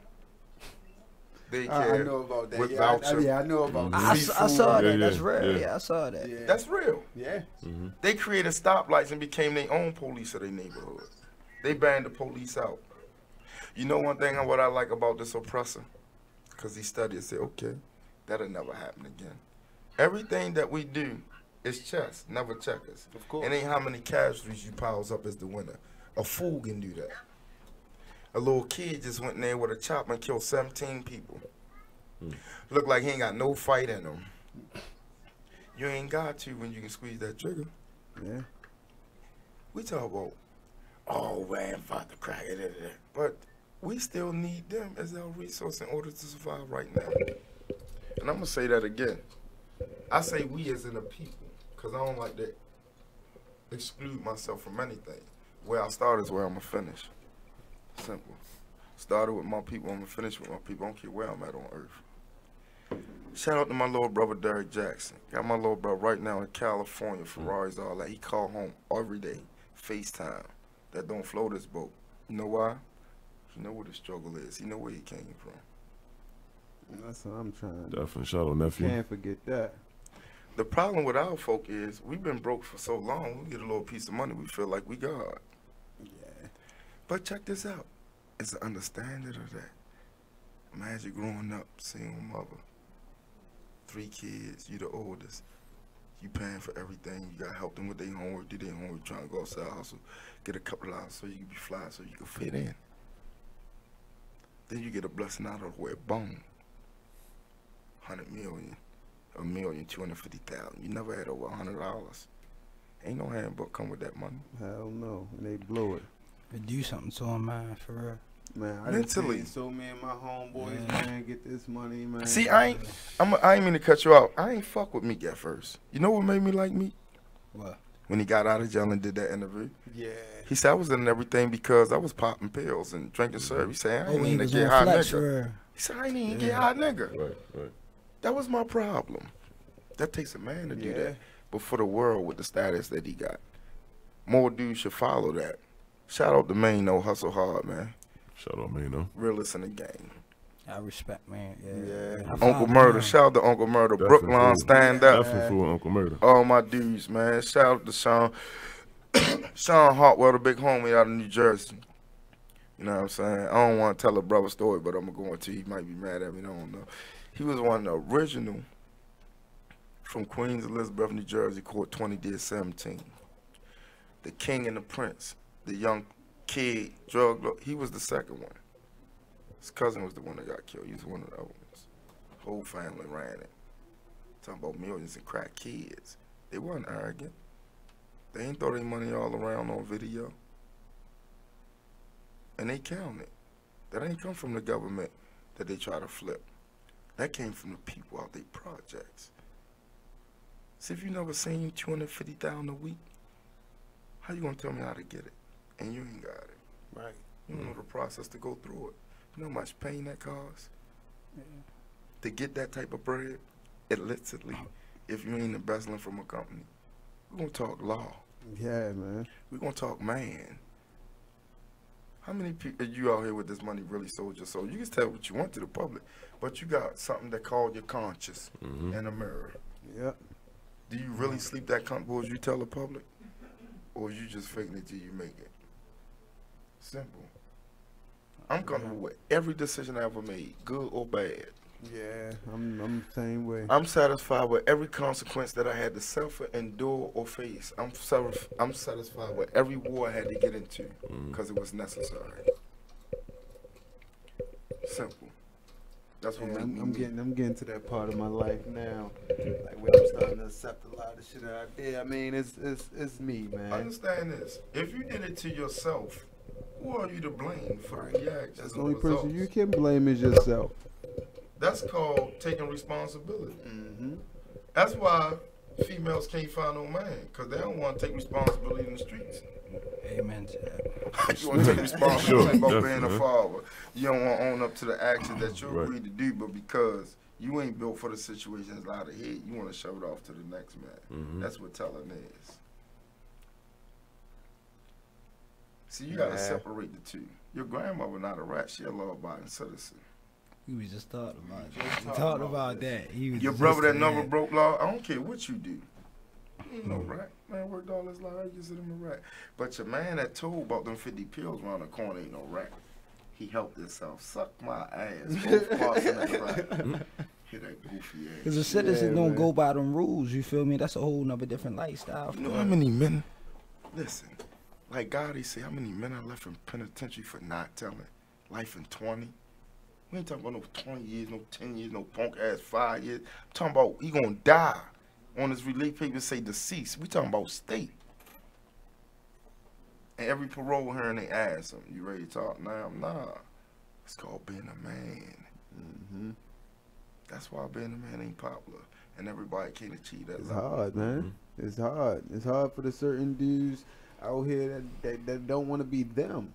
They I know about that. With Yeah, voucher. I know about that. I saw that. That's real. Yeah, I saw that. Yeah. That's real. Yeah. They created stoplights and became their own police of their neighborhood. They banned the police out. You know one thing what I like about this oppressor? Because he studied and said, okay, that'll never happen again. Everything that we do is chess, never checkers. Of course. It ain't how many casualties you piles up as the winner. A fool can do that. A little kid just went in there with a chopper and killed 17 people. Look like he ain't got no fight in him. You ain't got to when you can squeeze that trigger. Yeah. We talk about, oh man, fuck the crack it. But we still need them as our resource in order to survive right now. And I'm gonna say that again. I say we as in the people, because I don't like to exclude myself from anything. Where I start is where I'm gonna finish. Simple. Started with my people, I'm gonna finish with my people. I don't care where I'm at on earth. Shout out to my little brother Derek Jackson. Got my little brother right now in California, Ferraris, all that. He call home every day, FaceTime. That don't float his boat. You know why? He know what the struggle is. He know where he came from. That's what I'm trying to. Definitely. Shout out, nephew. Can't forget that. The problem with our folk is we've been broke for so long, we get a little piece of money, we feel like we God. Yeah. But check this out. It's the understanding of that. Imagine growing up, single mother, 3 kids, you the oldest. You paying for everything. You gotta help them with their homework, do their homework, trying to go outside, hustle, get a couple of hours so you can be fly, so you can fit in. Then you get a blessing out of where bone. 100 million, $1,250,000. You never had over $100. Ain't no handbook come with that money. Hell no, and they blow it. But do something to them, man, for real. Man, I mentally. Just so me and my homeboys, man, get this money, man. See, I ain't mean to cut you out. I ain't fuck with Meek at first. You know what made me like Meek? What? When he got out of jail and did that interview. Yeah. He said I was in everything because I was popping pills and drinking syrup. He said I ain't even was get on high Flex, nigga. for real. He said I ain't even get high nigga. Right. That was my problem. That takes a man to do that. But for the world with the status that he got, more dudes should follow that. Shout out to Mano, hustle hard, man. Shout out Mano. Realest in the game. I respect, man. Yeah. Uncle Murder. Shout out to Uncle Murder. Brooklyn, stand up. Definitely for Uncle Murder. All my dudes, man. Shout out to Sean. Sean Hartwell, the big homie out of New Jersey. You know what I'm saying? I don't want to tell a brother story, but I'm going to. He might be mad at me. I don't know. He was one of the original from Queens Elizabeth, New Jersey, caught 20, did 17. The King and the Prince, the young kid, drug lord, he was the second one. His cousin was the one that got killed. He was one of the other ones. Whole family ran it. Talking about millions and crack kids. They weren't arrogant. They ain't throw their money all around on video. And they counted. That ain't come from the government that they try to flip. That came from the people out their projects. See, if you never seen $250,000 a week, how you gonna tell me how to get it? And you ain't got it. Right. You don't know the process to go through it. You know how much pain that costs? To get that type of bread, illicitly, if you ain't embezzling from a company. We're gonna talk law. Yeah, man. We're gonna talk man. How many people you out here with this money really sold your soul? You can tell what you want to the public, but you got something that called your conscience in a mirror. Yep. Do you really sleep that comfortable as you tell the public? Or you just faking it till you make it? Simple. I'm comfortable with every decision I ever made, good or bad. Yeah, I'm the same way. I'm satisfied with every consequence that I had to suffer, endure, or face. I'm satisfied with every war I had to get into because it was necessary. Simple. That's what made me. I'm getting to that part of my life now, like where I'm starting to accept a lot of shit out there. I mean, it's me, man. Understand this: if you did it to yourself, who are you to blame for the reactions? That's the only person you can blame is yourself. That's called taking responsibility. That's why females can't find no man, because they don't want to take responsibility in the streets. Amen to that. You want to take responsibility about being a father. You don't want to own up to the actions that you agreed to do, but because you ain't built for the situation that's out ahead, you want to shove it off to the next man. That's what telling is. See, you got to separate the two. Your grandmother not a rat. She a law-abiding citizen. You was just talking about it. You talked about that. Your brother that never broke law, I don't care what you do. He ain't no rat. Man worked all his life, you said him a rat. But your man that told about them 50 pills around the corner ain't no rat. He helped himself. Suck my ass. Both parts of that rat. Hear that goofy ass. Because a citizen don't go by them rules, you feel me? That's a whole nother different lifestyle. You know how many men, listen, like God, he say, how many men I left in penitentiary for not telling? Life in 20. We ain't talking about no 20 years, no 10 years, no punk ass 5 years. I'm talking about he gonna die. On his relief papers say deceased. We talking about state. And every parole hearing they ask him, you ready to talk now? Nah. It's called being a man. That's why being a man ain't popular. And everybody can't achieve that. It's hard, man. It's hard. It's hard for the certain dudes out here that don't want to be them.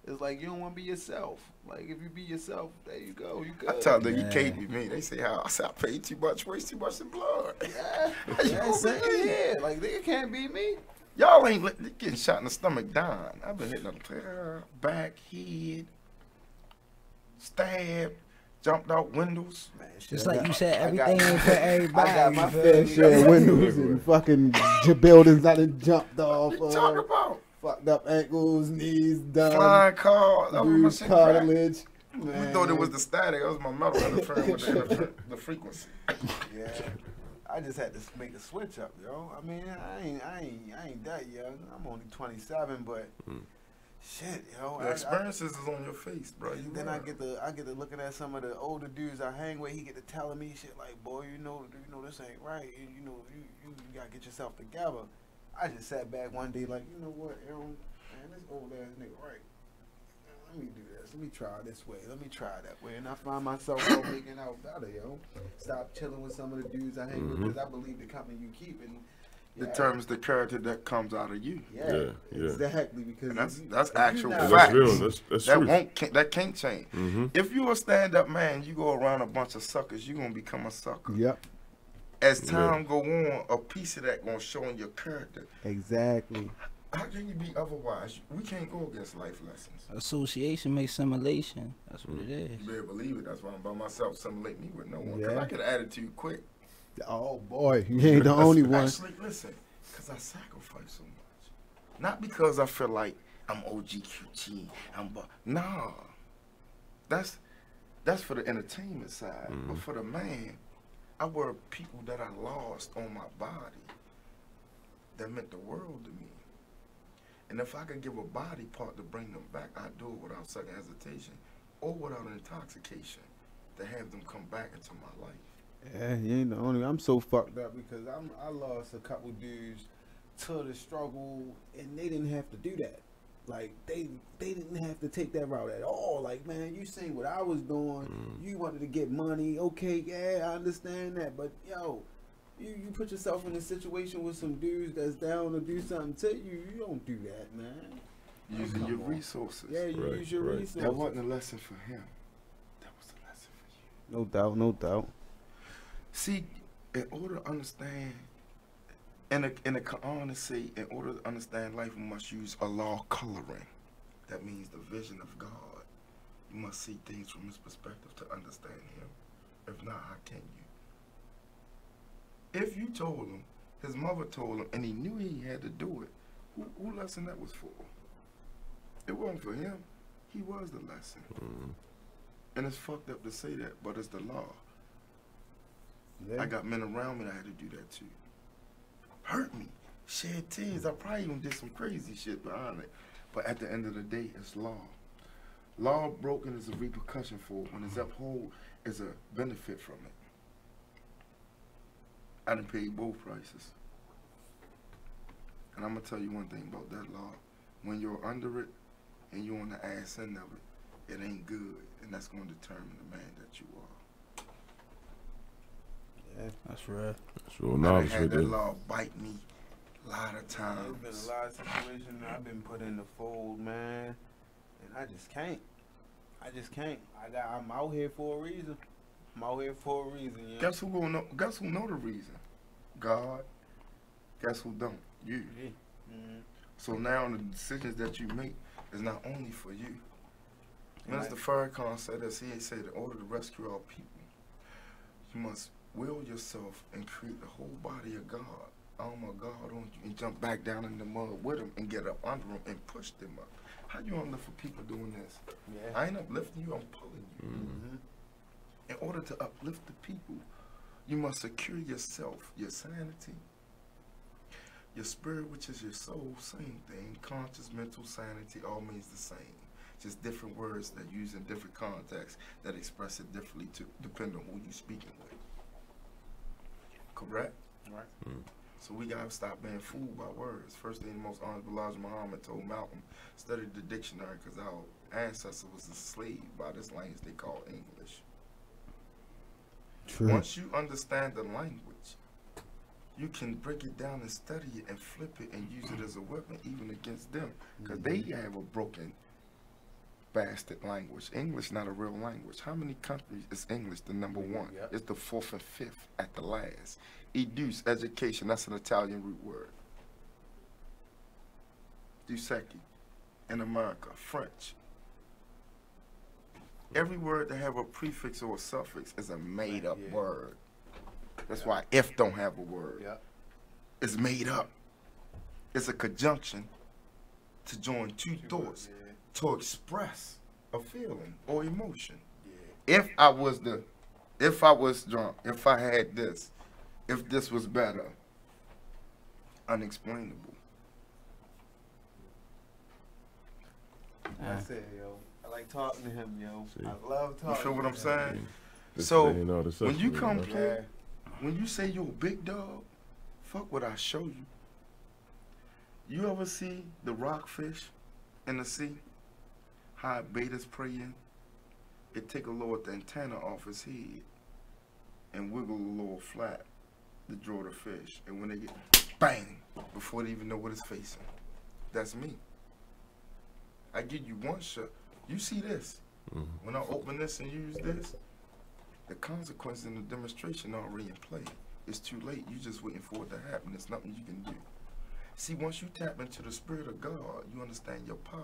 It's like you don't want to be yourself. Like if you be yourself, there you go. You good. I tell them you can't be me. They say how I said I paid too much, waste too much in blood. Yeah, like they can't be me. Y'all ain't getting shot in the stomach down. I've been hitting the back, head, stab, jumped out windows. Man, just like you said, everything ain't for everybody. I got my fair share of windows and fucking buildings that done jumped off. What you talking about? Fucked up ankles, knees done. Flying car, bruised cartilage. We thought it was the static. That was my metal interfering with the frequency. Yeah, I just had to make a switch up, yo. I mean, I ain't that young. I'm only 27, but shit, yo. The experiences is on your face, bro. Then I get to looking at some of the older dudes I hang with. He get to telling me shit like, boy, you know this ain't right. You know, you gotta get yourself together. I just sat back one day like, you know what, Aaron, man, this old ass nigga right. Let me do this. Let me try this way. Let me try that way. And I find myself making out better, yo. Stop chilling with some of the dudes I hang with because I believe the company you keep determines the character that comes out of you. Yeah. Exactly. Because that's actual facts. That's real. That's that can't change. If you're a stand-up man, you go around a bunch of suckers, you're gonna become a sucker. Yep. As time go on, a piece of that gonna show in your character. Exactly. How can you be otherwise? We can't go against life lessons. Association makes simulation. That's what it is. You better believe it. That's why I'm by myself. Simulate me with no one. Because I get an attitude quick. Oh, boy. You ain't the only one. Actually, listen. Because I sacrifice so much. Not because I feel like I'm OGQT. Nah. That's for the entertainment side. But for the man, I were people that I lost on my body that meant the world to me. And if I could give a body part to bring them back, I'd do it without second hesitation or without intoxication to have them come back into my life. Yeah, you ain't the only. I'm so fucked up because I lost a couple dudes to the struggle and they didn't have to do that. Like they didn't have to take that route at all. Like, man, you seen what I was doing. You wanted to get money. Okay, yeah, I understand that. But yo, you put yourself in a situation with some dudes that's down to do something to you. You don't do that, man. Using your resources. Yeah, you use your resources. That wasn't a lesson for him. That was a lesson for you. No doubt. See, in order to understand In the Quran, it say, in order to understand life, we must use Allah coloring. That means the vision of God. You must see things from His perspective to understand Him. If not, how can you? If you told him, his mother told him, and he knew he had to do it, who lesson that was for? It wasn't for him. He was the lesson. And it's fucked up to say that, but it's the law. I got men around me that had to do that too. Hurt me, shed tears. I probably even did some crazy shit behind it. But at the end of the day, it's law. Law broken is a repercussion for it. When it's upheld, is a benefit from it. I done paid both prices. And I'm going to tell you one thing about that law. When you're under it and you're on the ass end of it, it ain't good. And that's going to determine the man that you are. Yeah, that's right. That's real knowledge. I had that law bite me a lot of times. There's been a lot of situations I've been put in the fold, man. And I just can't. I'm out here for a reason. I'm out here for a reason, yeah. Guess who know the reason? God. Guess who don't? You. Yeah. So now the decisions that you make is not only for you. Minister Farrakhan said this. He said, in order to rescue our people, you must will yourself and create the whole body of God. Oh my God, on you, and jump back down in the mud with them and get up under them and push them up. How you uplift for people doing this? Yeah. I ain't uplifting you, I'm pulling you. In order to uplift the people, you must secure yourself, your sanity, your spirit, which is your soul, same thing. Conscious, mental, sanity, all means the same. Just different words that use in different contexts that express it differently to depend on who you're speaking with. Correct? Right. So we gotta stop being fooled by words. First thing, the most honorable Elijah Muhammad told Malcolm, study the dictionary because our ancestor was enslaved by this language they call English. True. Once you understand the language, you can break it down and study it and flip it and use it as a weapon even against them because they have a broken bastard language. English not a real language. How many countries is English the number one? Yep. It's the 4th and 5th at the last. Educe, education, that's an Italian root word. Dusecchi, in America, French. Every word that have a prefix or a suffix is a made up word. That's why if don't have a word. It's made up. It's a conjunction to join two thoughts to express a feeling or emotion. If I was drunk, if I had this, if this was better, unexplainable. That's it, yo. I like talking to him, yo. I love talking. You feel what I'm saying? Yeah. So when you come play, when you say you're a big dog, fuck what I show you. You ever see the rockfish in the sea? How it bait is preying? It take a little antenna off his head and wiggle a little flap to draw the fish. And when they get bang, before they even know what it's facing. That's me. I give you one shot. You see this. When I open this and use this, the consequences in the demonstration are already in play. It's too late. You're just waiting for it to happen. There's nothing you can do. See, once you tap into the Spirit of God, you understand your power.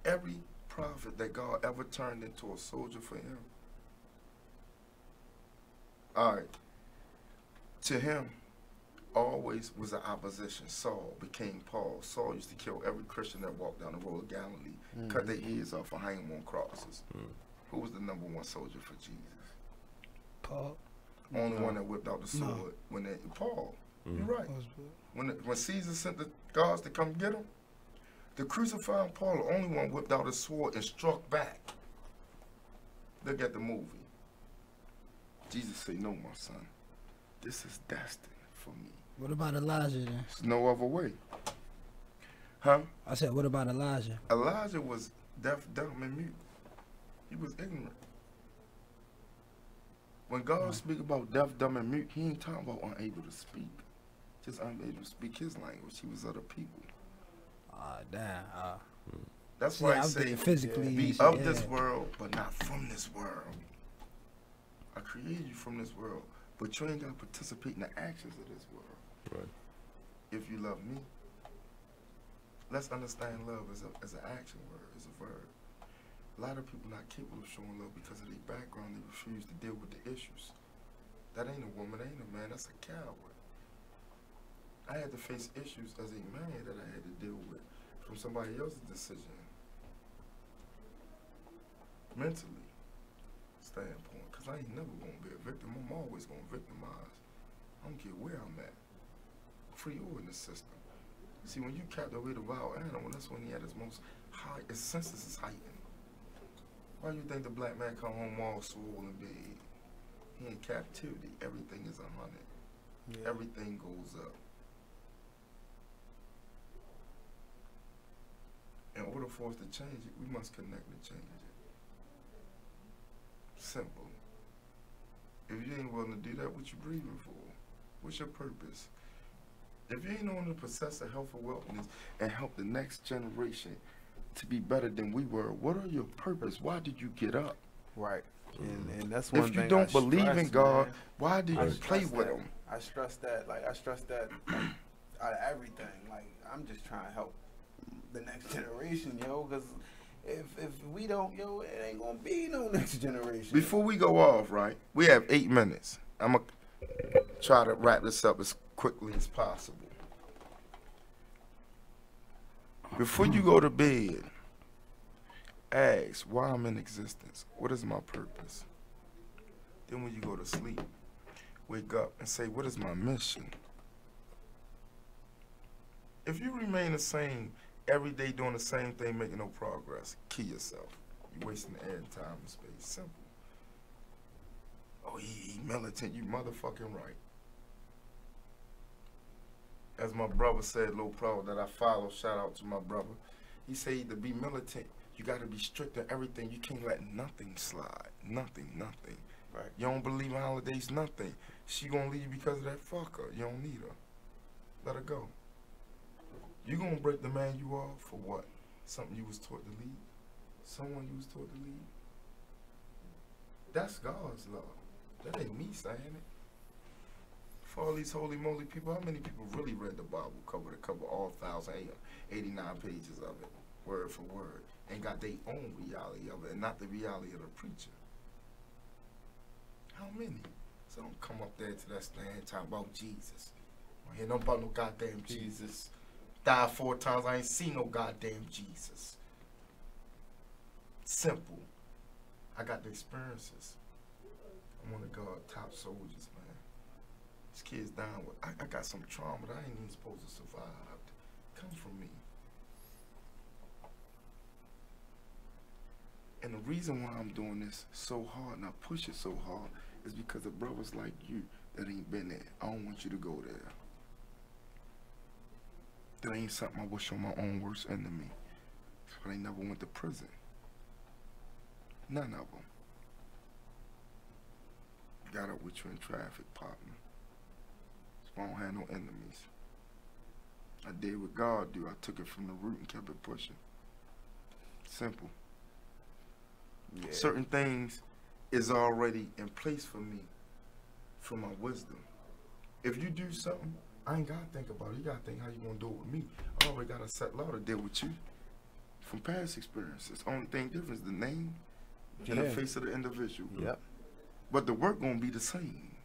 Every prophet that God ever turned into a soldier for him, to him, always was an opposition. Saul became Paul. Saul used to kill every Christian that walked down the road of Galilee, cut their heads off and hang them on crosses. Who was the number one soldier for Jesus? Paul. Only one that whipped out the sword. Paul. You're right. When Caesar sent the guards to come get him, the crucified Paul, the only one whipped out his sword and struck back. Look at the movie. Jesus said, no, my son. This is destined for me. What about Elijah then? There's no other way. Huh? I said, what about Elijah? Elijah was deaf, dumb, and mute. He was ignorant. When God speak about deaf, dumb, and mute, he ain't talking about unable to speak. Just unable to speak his language. He was other people. Damn. That's why I say physically be of this world, but not from this world. I created you from this world, but you ain't got to participate in the actions of this world. Right. If you love me, let's understand love as an action word, as a verb. A lot of people not capable of showing love because of their background. They refuse to deal with the issues. That ain't a woman, that ain't a man, that's a coward. I had to face issues as a man that I had to deal with from somebody else's decision. Mentally standpoint, because I ain't never going to be a victim. I'm always going to victimize. I don't care where I'm at, free or in the system. See, when you captivate a wild animal, that's when he at his most high, his senses is heightened. Why do you think the black man come home all swollen big? He in captivity. Everything is 100. Yeah. Everything goes up. In order for us to change it, we must connect to change it. Simple. If you ain't willing to do that, what you breathing for? What's your purpose? If you ain't on to possess a health and wellness and help the next generation to be better than we were, what are your purpose? Why did you get up? Right. And that's one thing. If you don't believe in God, man, why do you play with Him? I stress that out of everything. Like, I'm just trying to help the next generation, yo, because if we don't, yo, it ain't gonna be no next generation. Before we go off, right, we have 8 minutes. I'm gonna try to wrap this up as quickly as possible. Before you go to bed, ask why I'm in existence. What is my purpose? Then when you go to sleep, wake up and say, what is my mission? If you remain the same every day doing the same thing, making no progress, kill yourself. You're wasting air and time and space. Simple. Oh, he militant. You motherfucking right. As my brother said, Lil Pro, that I follow, shout out to my brother. He said to be militant, you got to be strict on everything. You can't let nothing slide. Nothing. Right. You don't believe in holidays, nothing. She gonna leave you because of that fucker. You don't need her. Let her go. You gonna break the man you are for what? Something you was taught to lead? Someone you was taught to lead? That's God's love. That ain't me saying it. For all these holy moly people, how many people really read the Bible cover to cover, all 1,089 pages of it, word for word, and got their own reality of it, and not the reality of the preacher? How many? So don't come up there to that stand talking about Jesus. I don't hear nothing about no goddamn Jesus. Died 4 times, I ain't seen no goddamn Jesus. Simple. I got the experiences. I'm one of God's top soldiers, man. This kid's down with, I got some trauma that I ain't even supposed to survive. Come from me. And the reason why I'm doing this so hard and I push it so hard is because of brothers like you that ain't been there. I don't want you to go there. That ain't something I wish on my own worst enemy. But they never went to prison. None of them. Got up with you in traffic, partner. So I don't have no enemies. I did what God do. I took it from the root and kept it pushing. Simple. Yeah. Certain things is already in place for me, for my wisdom. If you do something, I ain't gotta think about it. You gotta think how you gonna do it with me. I already got a set law to deal with you from past experiences. Only thing different is the name and the face of the individual. Yep. But the work gonna be the same.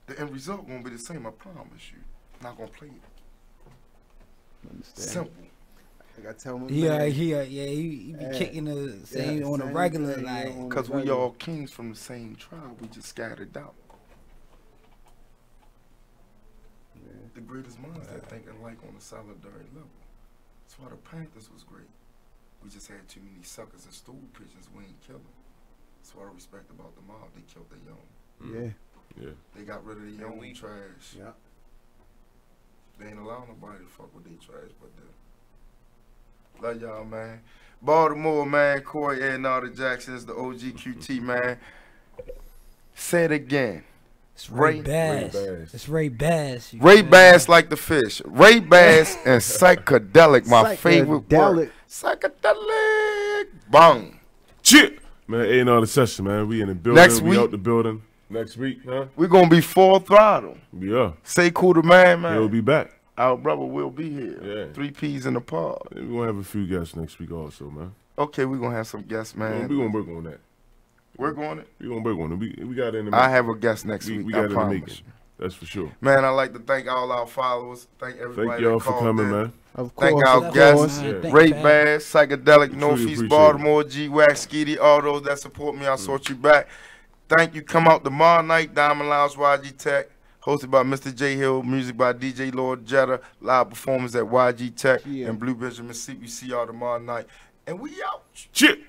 The end result gonna be the same. I promise you. I'm not gonna play it. Understand. Simple. I gotta tell him. He be kicking the same on a regular, like. Because we all kings from the same tribe. We just scattered out. The greatest minds that think alike on a solidary level. That's why the Panthers was great. We just had too many suckers and stool pigeons. We ain't kill them. That's what I respect about the mob. They killed their young. Yeah. They got rid of their young trash. Yeah. They ain't allow nobody to fuck with their trash but them. Love y'all, man. Baltimore, man. Corey and all the Jacksons, the OGQT, man. Say it again. It's Ray Bass. It's Ray Bass. Ray Bass like the fish. Ray Bass and Psychadelic, my favorite word. Psychedelic. Bang. Chip. Man, ain't all the session, man. We in the building. Next week, we out the building. Next week, huh? We're going to be full throttle. Yeah. Say cool to man. He'll be back. Our brother will be here. Yeah. 3 P's in the pod. We're going to have a few guests next week also, man. Okay, we're going to have some guests, man. We're going to work on that. Work on it? We're going to work on it. We got it in the making. I have a guest next week. We got it in the promise making. That's for sure. Man, I'd like to thank all our followers. Thank everybody. Thank y'all for coming, man. Of course, thank our guests. Ray Bass, Psychedelic, Northeast Baltimore, G-Wax, Skeety, all those that support me, I sort you back. Thank you. Come out tomorrow night, Diamond Lounge, YG Tech. Hosted by Mr. J Hill, music by DJ Lord Jetta, live performance at YG Tech and Blue Benjamin Seat. We see y'all tomorrow night. And we out. Chip.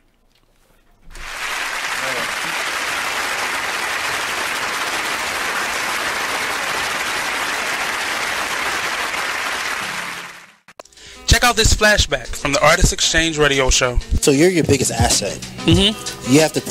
Check out this flashback from the Artist Exchange Radio Show. So you're your biggest asset. Mm-hmm. You have to